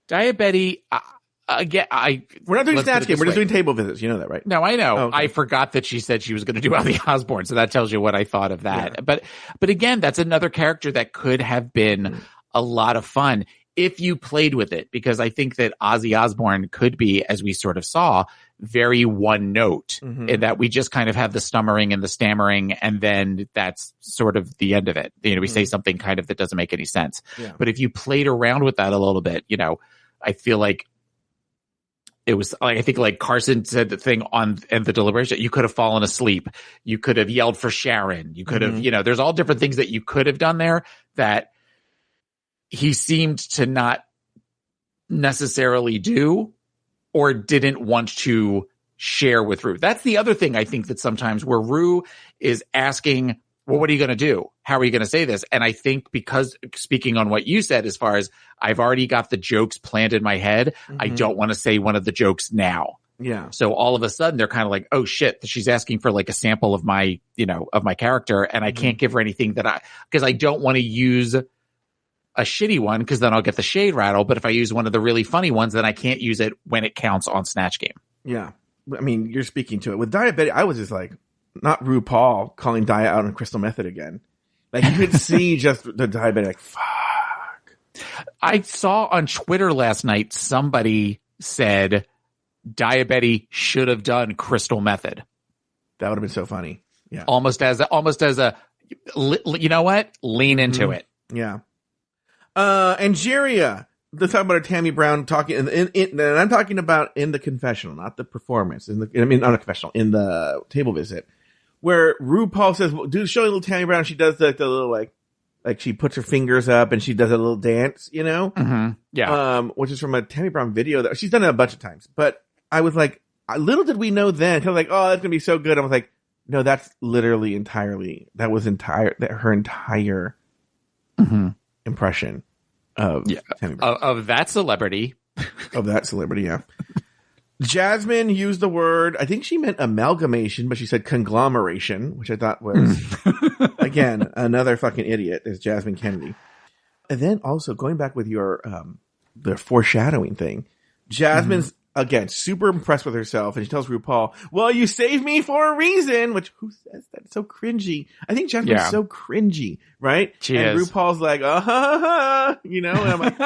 Diabetes, we're not doing Snatch Game. We're just doing table visits. You know that, right? No, I know. Oh, okay. I forgot that she said she was going to do Ozzy Osbourne, so that tells you what I thought of that. Yeah. But again, that's another character that could have been a lot of fun if you played with it, because I think that Ozzy Osbourne could be, as we sort of saw, very one note in that we just kind of have the stummering and the stammering, and then that's sort of the end of it. We say something kind of that doesn't make any sense. Yeah. But if you played around with that a little bit, I feel like it was I think Carson said the thing in the deliberation, you could have fallen asleep. You could have yelled for Sharon. You could have, there's all different things that you could have done there that he seemed to not necessarily do or didn't want to share with Rue. That's the other thing I think that sometimes where Rue is asking, well, what are you going to do? How are you going to say this? And I think because speaking on what you said, as far as I've already got the jokes planned in my head, I don't want to say one of the jokes now. Yeah. So all of a sudden they're kind of like, oh shit, she's asking for a sample of my, of my character. And I can't give her anything because I don't want to use a shitty one because then I'll get the shade rattle. But if I use one of the really funny ones, then I can't use it when it counts on Snatch Game. Yeah. I mean, you're speaking to it. With Diabetic, I was just like, not RuPaul calling Dia out on Crystal Method again. You could see just the Diabetic, fuck. I saw on Twitter last night, somebody said Diabetic should have done Crystal Method. That would have been so funny. Yeah. Almost as a, you know what? Lean into it. Yeah. Angeria. Let's talk about Tammy Brown talking, and I'm talking about in the confessional, not the performance. Not a confessional, in the table visit, where RuPaul says, well, show a little Tammy Brown. She does the little, like she puts her fingers up and she does a little dance, Yeah. Which is from a Tammy Brown video that she's done it a bunch of times. But I was like, little did we know then, because oh, that's going to be so good. I was like, no, that's literally her entire impression of Tammy Brown. Of that celebrity. Of that celebrity, yeah. Jasmine used the word, I think she meant amalgamation, but she said conglomeration, which I thought was, again, another fucking idiot is Jasmine Kennedy. And then also going back with your, the foreshadowing thing, Jasmine's, again, super impressed with herself, and she tells RuPaul, well, you saved me for a reason, which, who says that? It's so cringy. I think Jasmine's so cringy, right? She and is. RuPaul's like, and I'm like,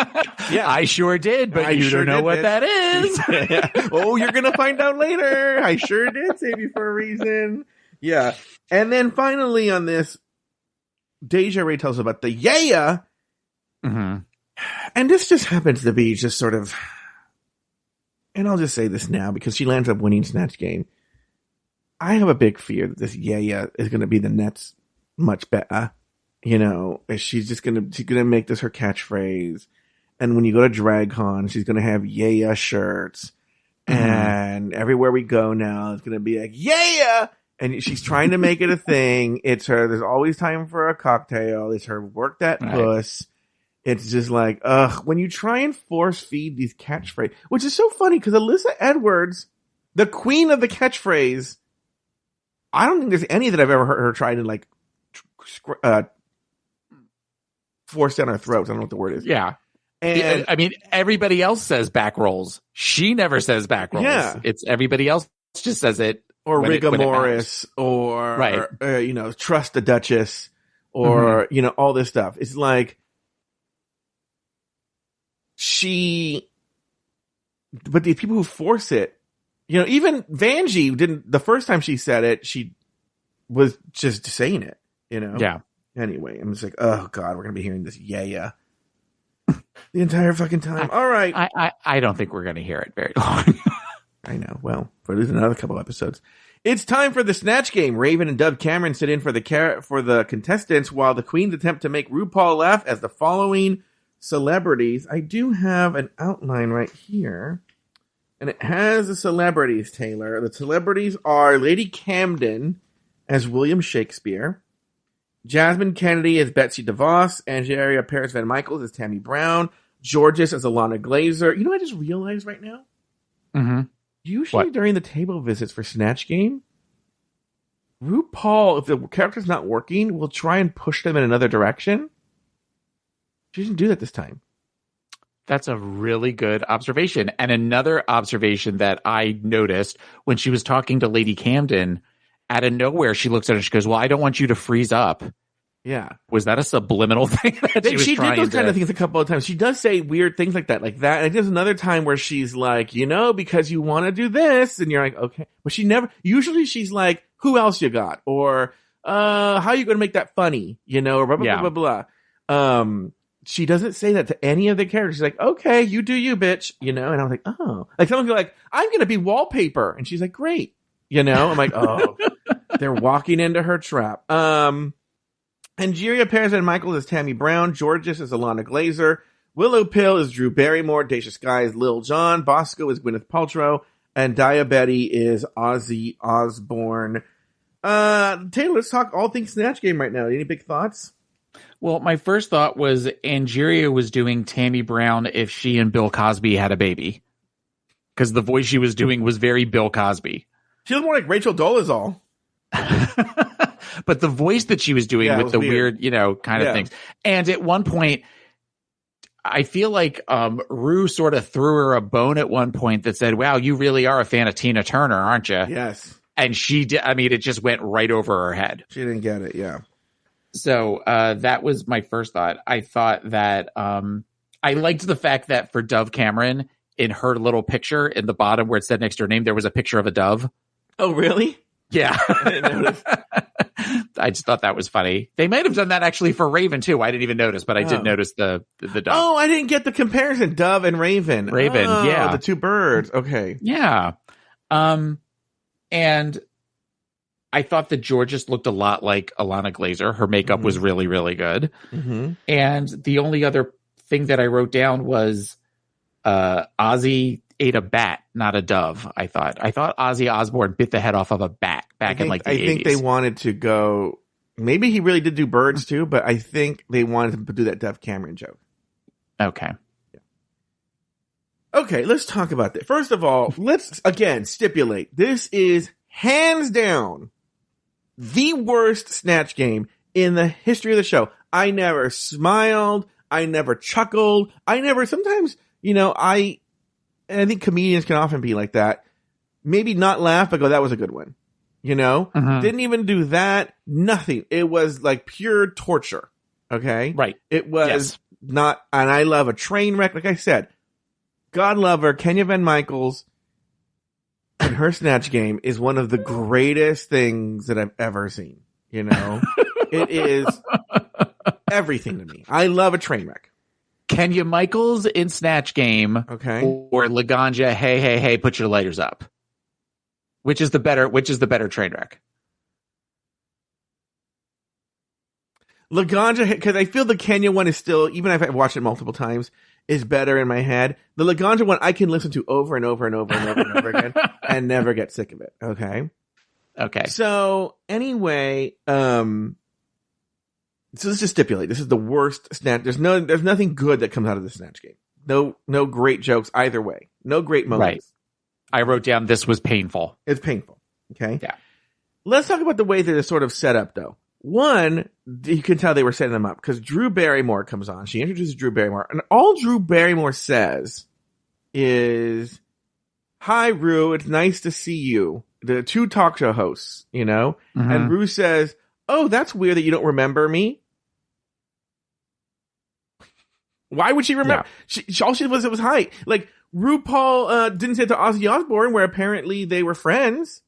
yeah. I sure did, but you don't know what that is. Yeah. Oh, you're going to find out later. I sure did save you for a reason. Yeah. And then finally on this, Deja Ray tells us about the yeah. And this just happens to be just sort of, and I'll just say this now because she lands up winning Snatch Game. I have a big fear that this yeah is going to be the next much better. She's going to make this her catchphrase. And when you go to DragCon, she's going to have yeah shirts. And everywhere we go now, it's going to be like, yeah! And she's trying to make it a thing. It's her, there's always time for a cocktail. It's her work that puss. It's just like, when you try and force feed these catchphrases, which is so funny because Alyssa Edwards, the queen of the catchphrase, I don't think there's any that I've ever heard her try to like force down our throats. I don't know what the word is. Yeah. And I mean, everybody else says back rolls. She never says back rolls. Yeah. It's everybody else just says it. Or rigor or, trust the Duchess or, all this stuff. It's like but the people who force it, even Vanjie didn't, the first time she said it, she was just saying it, Yeah. Anyway, I'm just like, oh God, we're going to be hearing this yeah. The entire fucking time. All right. I don't think we're going to hear it very long. I know. Well, for at least another couple episodes. It's time for the Snatch game. Raven and Dove Cameron sit in for the contestants while the queens attempt to make RuPaul laugh as the following celebrities. I do have an outline right here, and it has the celebrities, Taylor. The celebrities are Lady Camden as William Shakespeare, Jasmine Kennedy as Betsy DeVos, Angeria Paris Van Michaels as Tammy Brown, Georges as Alana Glazer. You know what I just realized right now? Mm-hmm. Usually during the table visits for Snatch Game, RuPaul, if the character's not working, will try and push them in another direction. She didn't do that this time. That's a really good observation. And another observation that I noticed when she was talking to Lady Camden, out of nowhere, she looks at her, she goes, well, I don't want you to freeze up. Yeah. Was that a subliminal thing that she was She trying did those to... kind of things a couple of times. She does say weird things like that. And I think there's another time where she's like, because you want to do this. And you're like, okay. But usually she's like, who else you got? Or, how are you going to make that funny? Or blah, blah, blah, blah, blah. She doesn't say that to any of the characters. She's like, okay, you do you, bitch. And I was like, oh. Like someone be like, I'm going to be wallpaper. And she's like, great. I'm like, oh, they're walking into her trap. Angeria Paris and Michaels is Tammy Brown. Georges is Alana Glazer. Willow Pill is Drew Barrymore. Dacia Sky is Lil Jon. Bosco is Gwyneth Paltrow. And Diabetti is Ozzy Osbourne. Taylor, let's talk all things Snatch Game right now. Any big thoughts? Well, my first thought was Angeria was doing Tammy Brown if she and Bill Cosby had a baby. Because the voice she was doing was very Bill Cosby. She looked more like Rachel Dolezal. But the voice that she was doing with the weird, kind of things. And at one point, I feel like Rue sort of threw her a bone at one point that said, wow, you really are a fan of Tina Turner, aren't you? Yes. And she did. I mean, it just went right over her head. She didn't get it. Yeah. So that was my first thought. I thought that I liked the fact that for Dove Cameron, in her little picture in the bottom where it said next to her name, there was a picture of a dove. Oh, really? Yeah. I didn't notice. I just thought that was funny. They might have done that actually for Raven too. I didn't even notice, but I did notice the dove. Oh, I didn't get the comparison. Dove and Raven. Yeah. The two birds. Okay. Yeah. And I thought that Georges looked a lot like Alana Glazer. Her makeup was really, really good. Mm-hmm. And the only other thing that I wrote down was Ozzy ate a bat, not a dove. I thought Ozzy Osbourne bit the head off of a bat back in like the 80s. I think they wanted to go. Maybe he really did do birds too, but I think they wanted to do that Dove Cameron joke. Okay. Yeah. Okay, let's talk about that. First of all, let's again stipulate this is hands down the worst Snatch Game in the history of the show. I never smiled. I never chuckled. Sometimes, and I think comedians can often be like that. Maybe not laugh, but go, that was a good one. Didn't even do that. Nothing. It was like pure torture. Okay. Right. It was not, and I love a train wreck. Like I said, God love her. Kenya Van Michaels and her Snatch Game is one of the greatest things that I've ever seen. It is everything to me. I love a train wreck. Kenya Michaels in Snatch Game, okay, or Laganja, hey, put your lighters up. Which is the better train wreck? Laganja, because I feel the Kenya one is still, even if I've watched it multiple times, is better in my head. The Laganja one I can listen to over and over and over and over and over again and never get sick of it. Okay. Okay. So anyway, so let's just stipulate this is the worst Snatch. There's nothing good that comes out of the Snatch game. No great jokes either way. No great moments. Right. I wrote down this was painful. It's painful. Okay. Yeah. Let's talk about the way they're sort of set up, though. One, you can tell they were setting them up because Drew Barrymore comes on. She introduces Drew Barrymore, and all Drew Barrymore says is, "Hi, Rue. It's nice to see you." The two talk show hosts, you know, and Rue says, "Oh, that's weird that you don't remember me." Why would she remember? Yeah. All she was, it was hi. Like, RuPaul didn't say it to Ozzy Osbourne, where apparently they were friends,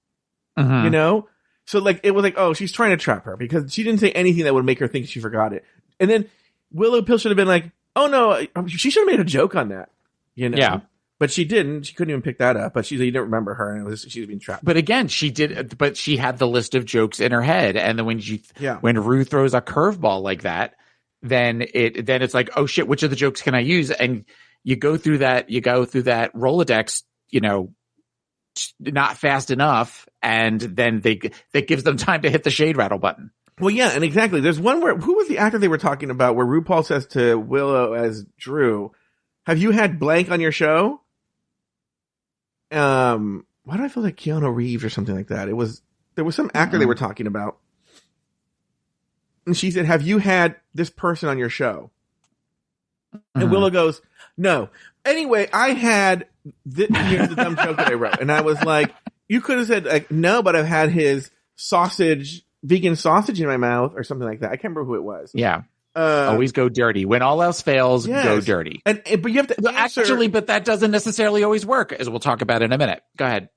you know? So, like, it was like, oh, she's trying to trap her because she didn't say anything that would make her think she forgot it. And then Willow Pill should have been like, oh, no, she should have made a joke on that, you know? Yeah. But she didn't. She couldn't even pick that up. But she didn't remember her, and she was being trapped. But again, she did. But she had the list of jokes in her head, and then when Rue throws a curveball like that, then it's like, oh shit, which of the jokes can I use? And you go through that Rolodex, you know, not fast enough, and then that gives them time to hit the shade rattle button. Well, yeah, and exactly. There's one where who was the actor they were talking about where RuPaul says to Willow as Drew, "Have you had blank on your show?" Why do I feel like Keanu Reeves or something like that? There was some actor they were talking about. And she said, "Have you had this person on your show?" And Willow goes, "No." Anyway, I had here's the dumb joke that I wrote. And I was like, you could have said, like, no, but I've had his vegan sausage in my mouth or something like that. I can't remember who it was. Yeah. Always go dirty. When all else fails, go dirty. But you have to actually, but that doesn't necessarily always work, as we'll talk about in a minute. Go ahead.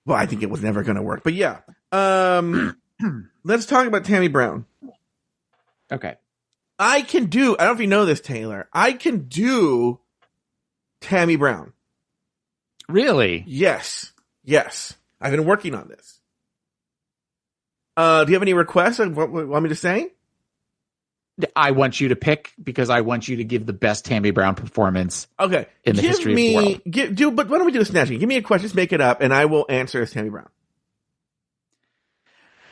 Well, I think it was never going to work. But yeah. Let's talk about Tammy Brown. Okay. I don't know if you know this, Taylor. I can do Tammy Brown. Really? Yes. I've been working on this. Do you have any requests of what you want me to say? I want you to pick because I want you to give the best Tammy Brown performance. Okay. In the history of the world. But why don't we do the Snatch game? Give me a question. Just make it up, and I will answer as Tammy Brown.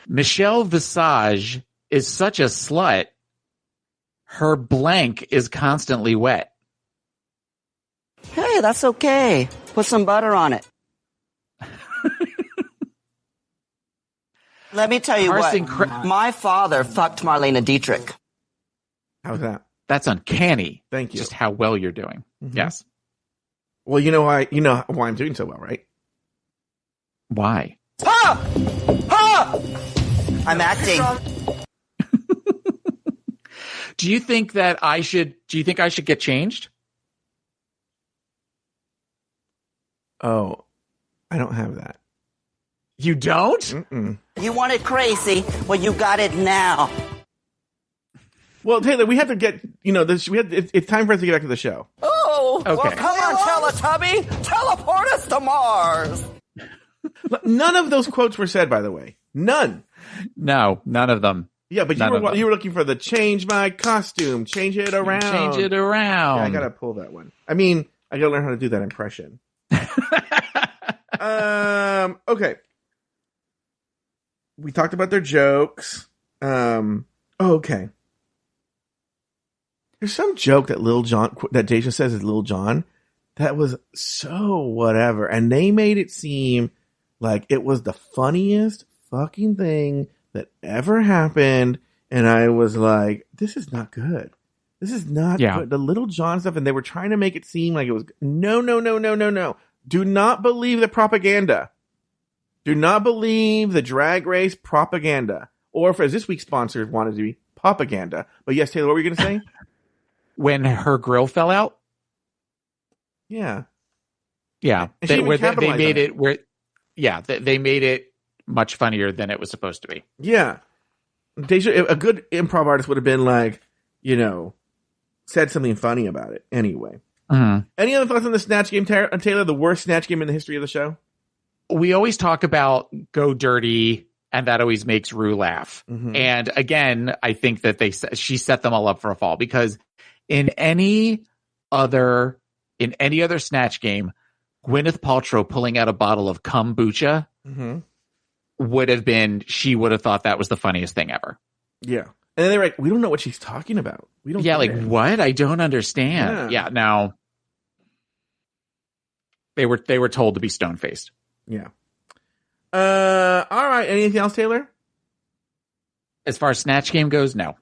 Michelle Visage is such a slut. Her blank is constantly wet. Hey, that's okay. Put some butter on it. Let me tell you my father fucked Marlene Dietrich. How's that? That's uncanny. Thank you. Just how well you're doing. Mm-hmm. Yes. Well, you know why I'm doing so well, right? Why? Ha! Ha! I'm acting. Do you think I should get changed? Oh, I don't have that. You don't? Mm-mm. You want it crazy? Well, you got it now. Well, Taylor, we have to get, it's time for us to get back to the show. Oh, okay. Well, come on, Teletubby. Teleport us to Mars. None of those quotes were said, by the way. None. No, none of them. Yeah, but you were looking for the change my costume, change it around. Change it around. Yeah, I gotta pull that one. I mean, I gotta learn how to do that impression. Okay. We talked about their jokes. Okay. There's some joke that that Deja says is Lil Jon that was so whatever, and they made it seem like it was the funniest fucking thing that ever happened, and I was like, this is not good. This is not good. The Lil Jon stuff, and they were trying to make it seem like it was no. Do not believe the propaganda. Do not believe the Drag Race propaganda. Or if, as this week's sponsor wanted to be, propaganda. But yes, Taylor, what were you going to say? When her grill fell out? Yeah. Yeah. They made it much funnier than it was supposed to be. Yeah. Deja, a good improv artist would have been like, said something funny about it. Anyway. Mm-hmm. Any other thoughts on the Snatch game, Taylor? The worst Snatch game in the history of the show? We always talk about go dirty, and that always makes Rue laugh. Mm-hmm. And again, I think that she set them all up for a fall, because in any other Snatch game, Gwyneth Paltrow pulling out a bottle of kombucha would have been, she would have thought that was the funniest thing ever. Yeah. And then they're like, we don't know what she's talking about. We don't. Yeah, like, it. what? I don't understand. Yeah. Now, they were told to be stone-faced. Yeah. All right. Anything else, Taylor? As far as Snatch Game goes, no.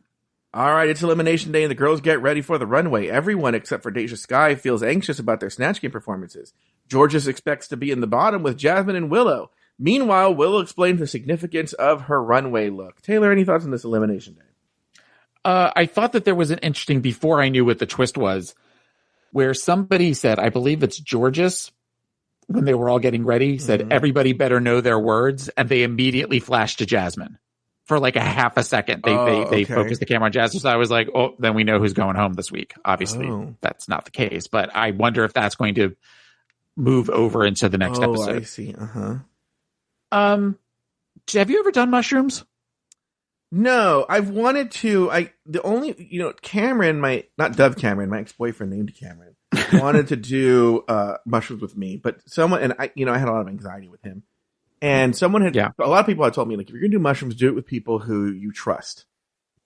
All right. It's Elimination Day, and the girls get ready for the runway. Everyone except for Deja Skye feels anxious about their Snatch Game performances. Georges expects to be in the bottom with Jasmine and Willow. Meanwhile, Willow explains the significance of her runway look. Taylor, any thoughts on this Elimination Day? I thought that there was an interesting, before I knew what the twist was, where somebody said, I believe it's Georges, when they were all getting ready, said, everybody better know their words, and they immediately flashed to Jasmine. For like a half a second, they focused the camera on Jasmine. So I was like, oh, then we know who's going home this week. Obviously, that's not the case. But I wonder if that's going to move over into the next episode. I see. Have you ever done mushrooms? No, I've wanted to. Cameron, not Dove Cameron, my ex-boyfriend named Cameron, wanted to do mushrooms with me, but someone, and I had a lot of anxiety with him, and someone had, a lot of people had told me, like, if you're gonna do mushrooms, do it with people who you trust,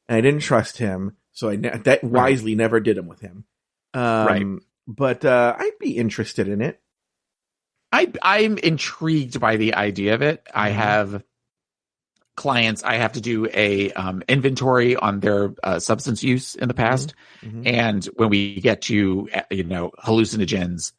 and I didn't trust him, so I wisely never did them with him. But I'd be interested in it. I'm intrigued by the idea of it. I have clients, I have to do a inventory on their substance use in the past. And when we get to, hallucinogens,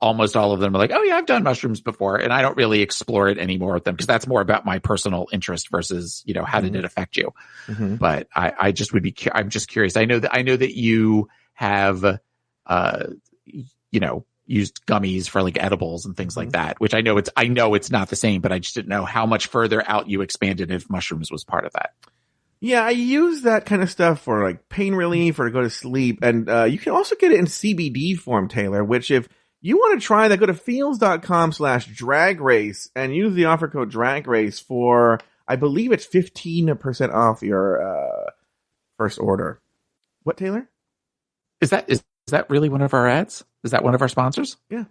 almost all of them are like, oh yeah, I've done mushrooms before. And I don't really explore it anymore with them because that's more about my personal interest versus, how did it affect you? But I just would be, I'm just curious. I know that you have, used gummies for like edibles and things like that, which I know it's not the same, but I just didn't know how much further out you expanded if mushrooms was part of that. Yeah, I use that kind of stuff for like pain relief or to go to sleep. And you can also get it in CBD form, Taylor, which if you want to try that, go to feels.com/drag race and use the offer code drag race for, I believe it's 15% off your first order. What, Taylor? Is that really one of our ads? Is that one of our sponsors? Yeah.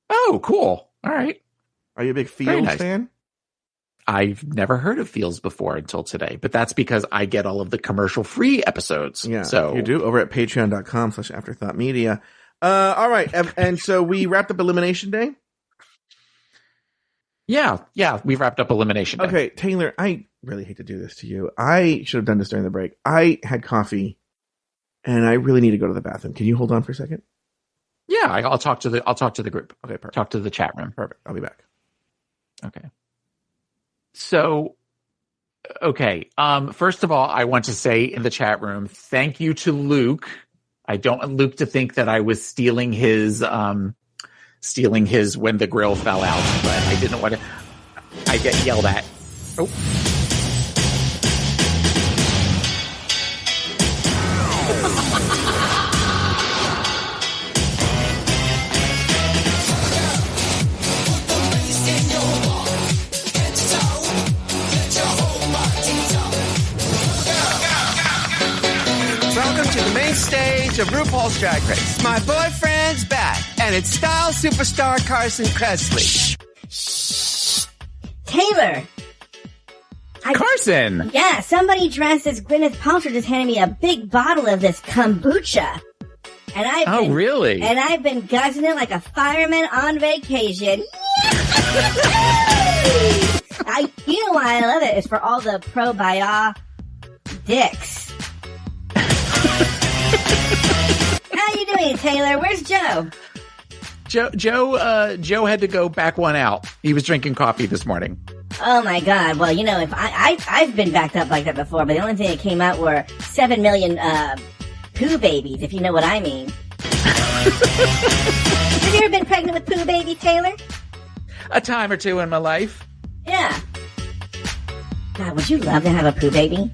Oh, cool. All right. Are you a big Feels fan? I've never heard of Feels before until today, but that's because I get all of the commercial-free episodes. Yeah, so you do over at patreon.com/afterthoughtmedia. All right. And so we wrapped up Elimination Day? Yeah, we wrapped up Elimination Day. Okay, Taylor, I really hate to do this to you. I should have done this during the break. I had coffee, and I really need to go to the bathroom. Can you hold on for a second? Yeah, I'll talk to the group. Okay, perfect. Talk to the chat room. Perfect. I'll be back. Okay. So, okay. First of all, I want to say in the chat room, thank you to Luke. I don't want Luke to think that I was stealing his when the grill fell out, but I didn't want to. I get yelled at. Oh. Stage of RuPaul's Drag Race. My boyfriend's back, and it's style superstar Carson Kressley. Shh. Taylor. Carson. Yeah, somebody dressed as Gwyneth Paltrow just handed me a big bottle of this kombucha. And really? And I've been guzzling it like a fireman on vacation. You know why I love it? It's for all the probiotics. How you doing, Taylor? Where's Joe? Joe had to go back one out. He was drinking coffee this morning. Oh my God! Well, if I've been backed up like that before, but the only thing that came out were 7 million poo babies, if you know what I mean. Have you ever been pregnant with poo baby, Taylor? A time or two in my life. Yeah. God, would you love to have a poo baby?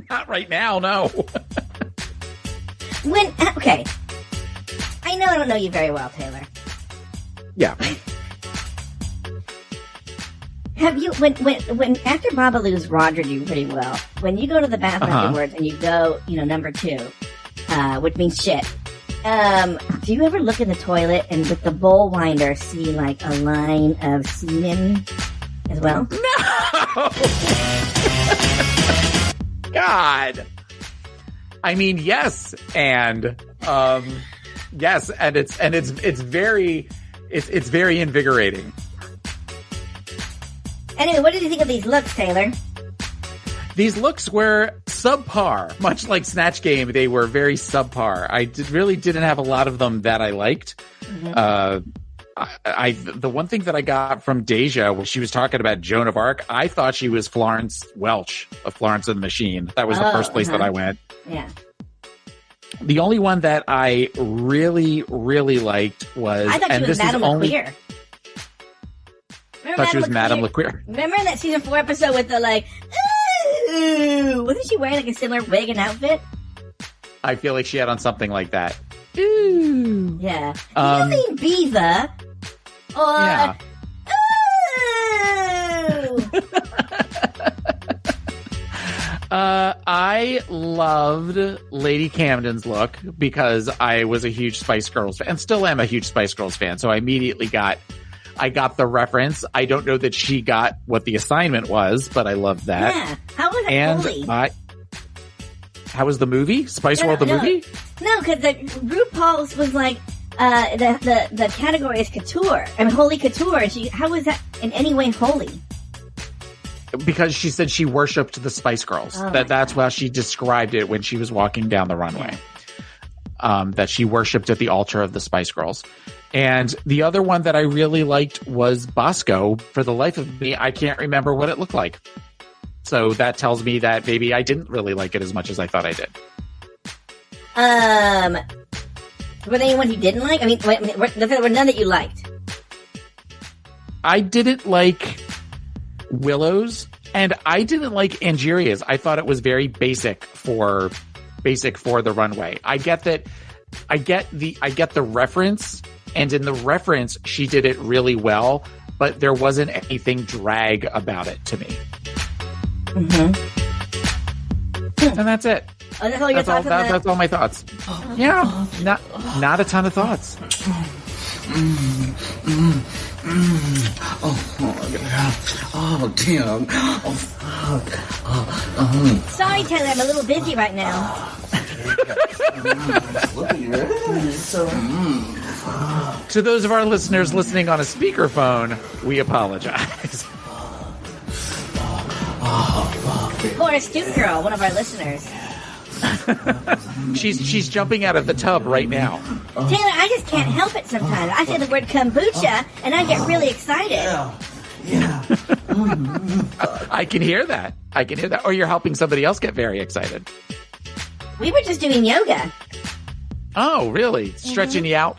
Not right now, no. Okay. I know I don't know you very well, Taylor. Yeah. Have you, when after Babalu's rogered you pretty well, when you go to the bathroom afterwards and you go, number 2, which means shit, Do you ever look in the toilet and with the bowl winder see like a line of semen as well? No! God. I mean, yes, and it's very invigorating. Anyway, what did you think of these looks, Taylor? These looks were subpar, much like Snatch Game. They were very subpar. I really didn't have a lot of them that I liked. Mm-hmm. The one thing that I got from Deja when she was talking about Joan of Arc, I thought she was Florence Welch of Florence and the Machine. That was the first place that I went. Yeah. The only one that I really, really liked was... I thought she was Madame LeQueer. I thought she was Madame LeQueer. Remember in that season 4 episode with the like... Ooh! Wasn't she wearing like a similar wig and outfit? I feel like she had on something like that. Ooh. Yeah. You mean Beaver? Or... Yeah. Ooh! I loved Lady Camden's look because I was a huge Spice Girls fan and still am a huge Spice Girls fan. So I immediately got the reference. I don't know that she got what the assignment was, but I loved that. Yeah. How was it holy? How was the movie? Spice World, the movie? No, because the RuPaul's was like, the category is couture. I mean, holy couture. How was that in any way holy? Because she said she worshipped the Spice Girls. That's how she described it when she was walking down the runway. That she worshipped at the altar of the Spice Girls. And the other one that I really liked was Bosco. For the life of me, I can't remember what it looked like. So that tells me that maybe I didn't really like it as much as I thought I did. Were there any ones you didn't like? I mean, there were none that you liked. I didn't like Willow's, and I didn't like Angeria's. I thought it was very basic for the runway. I get that. I get the reference, and in the reference, she did it really well, but there wasn't anything drag about it to me. Mm-hmm. And that's it. Oh, that's all your thoughts. That's all my thoughts. Yeah, not a ton of thoughts. Oh, damn. Oh, fuck. Sorry, Taylor, I'm a little busy right now. To those of our listeners listening on a speakerphone, we apologize. Poor astute girl, one of our listeners. She's jumping out of the tub right now. Taylor, I just can't help it sometimes. I say the word kombucha, and I get really excited. Yeah. I can hear that. Or you're helping somebody else get very excited. We were just doing yoga. Oh, really? Stretching you out?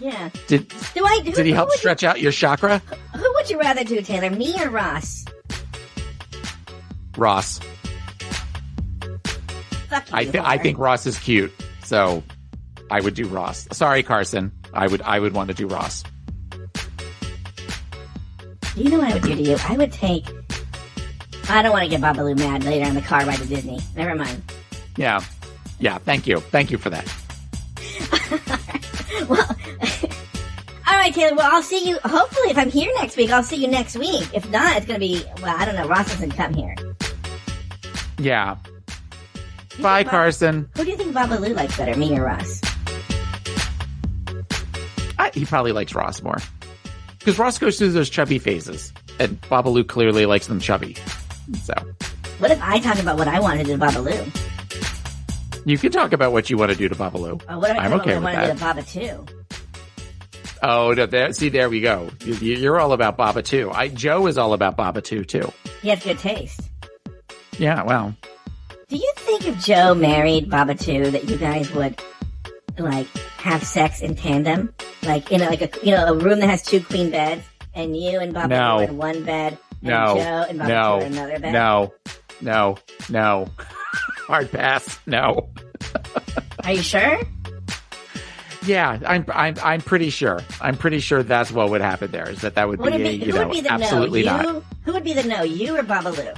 Yeah. Did he help stretch out your chakra? Who would you rather do, Taylor, me or Ross? Ross. Fuck you, I think Ross is cute, so I would do Ross. Sorry, Carson. I would want to do Ross. You know what I would do to you? I would take... I don't want to get Babalu mad later in the car ride to Disney. Never mind. Yeah. Thank you for that. Well, all right, Taylor. Well, I'll see you. Hopefully, if I'm here next week, I'll see you next week. If not, it's going to be, well, I don't know. Ross doesn't come here. Yeah. Bye, Carson. Who do you think Babalu likes better, me or Ross? He probably likes Ross more. Because Ross goes through those chubby phases, and Babalu clearly likes them chubby. So, what if I talk about what I want to do to Babalu? You can talk about what you want to do to Babalu. What if I I'm okay with what I want to do to Baba too? Oh, no, there we go. You're all about Baba too. Joe is all about Baba too. He has good taste. Yeah, well. Do you think if Joe married Baba too, that you guys would like have sex in tandem, like in a room that has 2 queen beds, and you and Baba are in one bed, and Joe and Baba are in another bed? No. Hard pass. No. Are you sure? Yeah, I'm pretty sure. I'm pretty sure that's what would happen there. Is that would be absolutely no? not. Who would be the no? You or Babalu?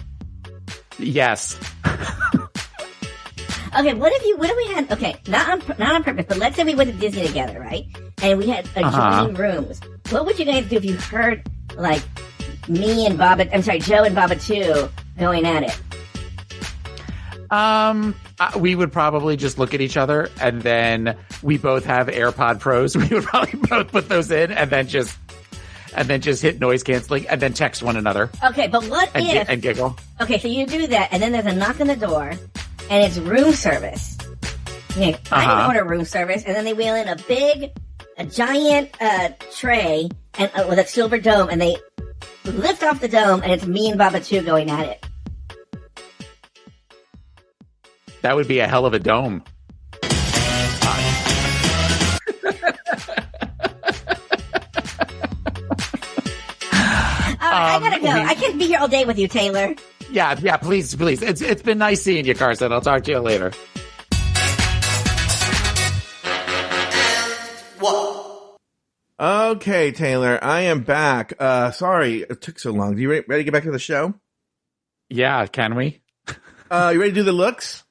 Yes. Okay, what if we had, okay, not on purpose, but let's say we went to Disney together, right? And we had adjoining rooms. What would you guys do if you heard, like, Joe and Baba 2 going at it? We would probably just look at each other, and then we both have AirPod Pros. We would probably both put those in, and then just hit noise canceling, and then text one another. Okay, but what if... And giggle. Okay, so you do that, and then there's a knock on the door, and it's room service. Yeah, I order room service, and then they wheel in a giant tray and with a silver dome, and they lift off the dome, and it's me and Baba 2 going at it. That would be a hell of a dome. I gotta go. I can't be here all day with you, Taylor. Yeah, please. It's been nice seeing you, Carson. I'll talk to you later. What? Okay, Taylor, I am back. Sorry it took so long. You ready to get back to the show? Yeah, can we? You ready to do the looks?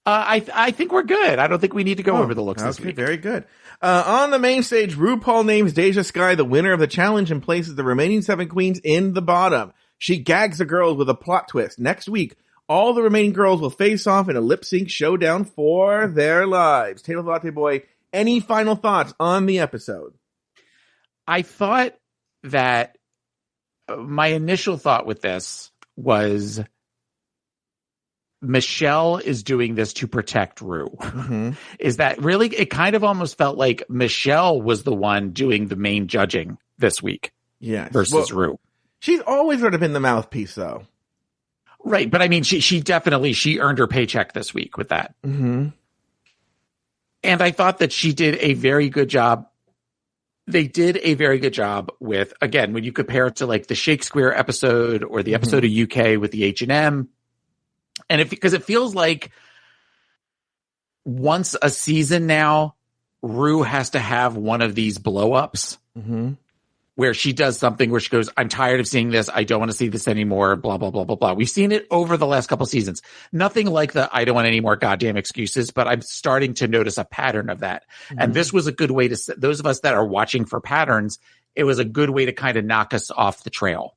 I think we're good. I don't think we need to go over the looks this week. Very good. On the main stage, RuPaul names Deja Skye the winner of the challenge and places the remaining 7 queens in the bottom. She gags the girls with a plot twist. Next week, all the remaining girls will face off in a lip-sync showdown for their lives. Taylor the Latte Boy, any final thoughts on the episode? I thought that my initial thought with this was... Michelle is doing this to protect Ru. Mm-hmm. Is that really? It kind of almost felt like Michelle was the one doing the main judging this week. Yes. Versus Ru. She's always sort of been the mouthpiece, though. Right, but I mean, she definitely earned her paycheck this week with that. Mm-hmm. And I thought that she did a very good job. They did a very good job with, again, when you compare it to like the Shakespeare episode or the episode of UK with the H&M. And because it feels like once a season now, Ru has to have one of these blow-ups where she does something where she goes, I'm tired of seeing this. I don't want to see this anymore, blah, blah, blah, blah, blah. We've seen it over the last couple seasons. Nothing like the I don't want any more goddamn excuses, but I'm starting to notice a pattern of that. And this was a good way to, those of us that are watching for patterns, it was a good way to kind of knock us off the trail.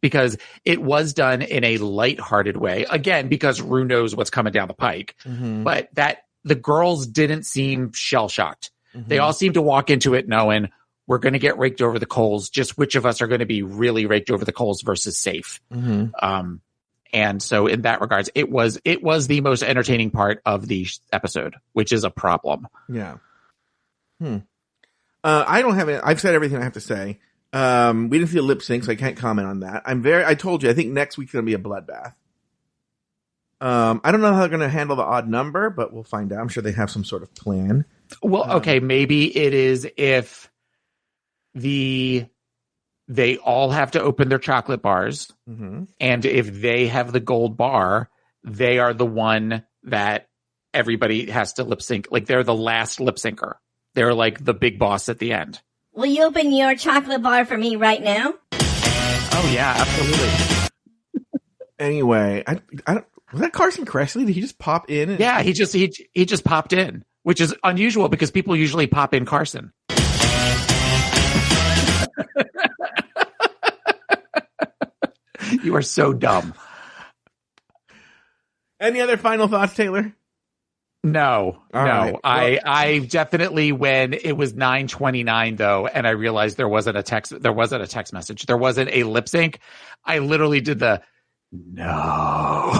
Because it was done in a lighthearted way. Again, because Ru knows what's coming down the pike. But that the girls didn't seem shell-shocked. They all seemed to walk into it knowing we're going to get raked over the coals. Just which of us are going to be really raked over the coals versus safe. And so in that regards, it was the most entertaining part of the episode, which is a problem. Yeah. I don't have I've said everything I have to say. We didn't see a lip sync, so I can't comment on that. I told you, I think next week's going to be a bloodbath. I don't know how they're going to handle the odd number, but we'll find out. I'm sure they have some sort of plan. Well, okay, maybe it is if they all have to open their chocolate bars, and if they have the gold bar, they are the one that everybody has to lip sync. Like they're the last lip syncer. They're like the big boss at the end. Will you open your chocolate bar for me right now? Oh yeah, absolutely. Anyway, I don't, was that Carson Kressley? Did he just pop in? Yeah, he just popped in, which is unusual because people usually pop in Carson. You are so dumb. Any other final thoughts, Taylor? No. Right. Well, I definitely, when it was 9:29 though, and I realized there wasn't a text message. There wasn't a lip sync. I literally did the no,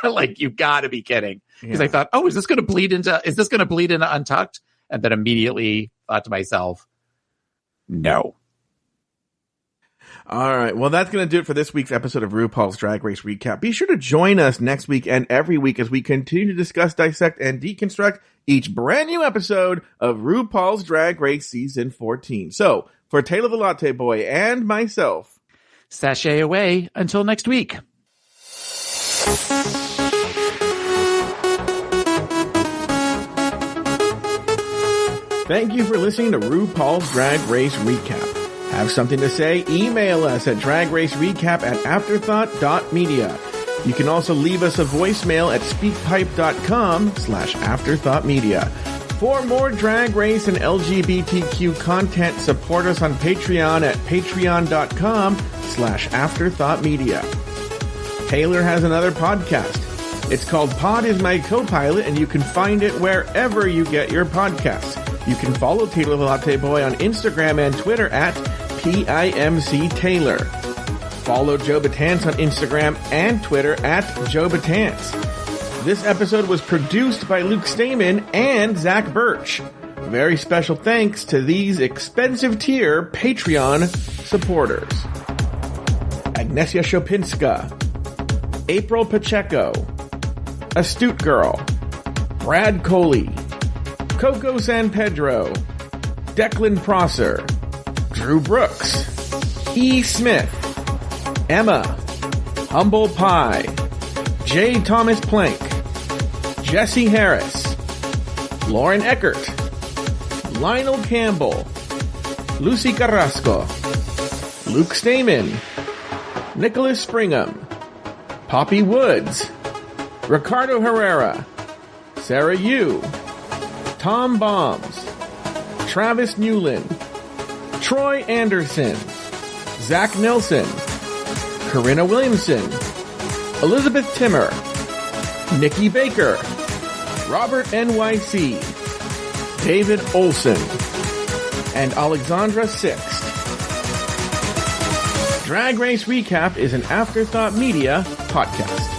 like you gotta be kidding. Because I thought, is this going to bleed into Untucked? And then immediately thought to myself, no. All right. Well, that's going to do it for this week's episode of RuPaul's Drag Race Recap. Be sure to join us next week and every week as we continue to discuss, dissect, and deconstruct each brand new episode of RuPaul's Drag Race Season 14. So, for Taylor the Latte Boy and myself, sashay away until next week. Thank you for listening to RuPaul's Drag Race Recap. Have something to say? Email us at dragracerecap@afterthought.media. You can also leave us a voicemail at speakpipe.com/afterthoughtmedia. For more Drag Race and LGBTQ content, support us on Patreon at patreon.com/afterthoughtmedia. Taylor has another podcast. It's called Pod Is My Co-Pilot, and you can find it wherever you get your podcasts. You can follow Taylor the Latte Boy on Instagram and Twitter at PIMC Follow Joe Betance on Instagram and Twitter at Joe Betance. This episode was produced by Luke Stamen and Zach Birch. Very special thanks to these expensive tier Patreon supporters. Agnesia Shopinska, April Pacheco, Astute Girl, Brad Coley, Coco San Pedro, Declan Prosser, Drew Brooks, E. Smith, Emma, Humble Pie, J. Thomas Plank, Jesse Harris, Lauren Eckert, Lionel Campbell, Lucy Carrasco, Luke Stamen, Nicholas Springham, Poppy Woods, Ricardo Herrera, Sarah Yu, Tom Bombs, Travis Newland, Troy Anderson, Zach Nelson, Corinna Williamson, Elizabeth Timmer, Nikki Baker, Robert NYC, David Olson, and Alexandra Sixt. Drag Race Recap is an Afterthought Media podcast.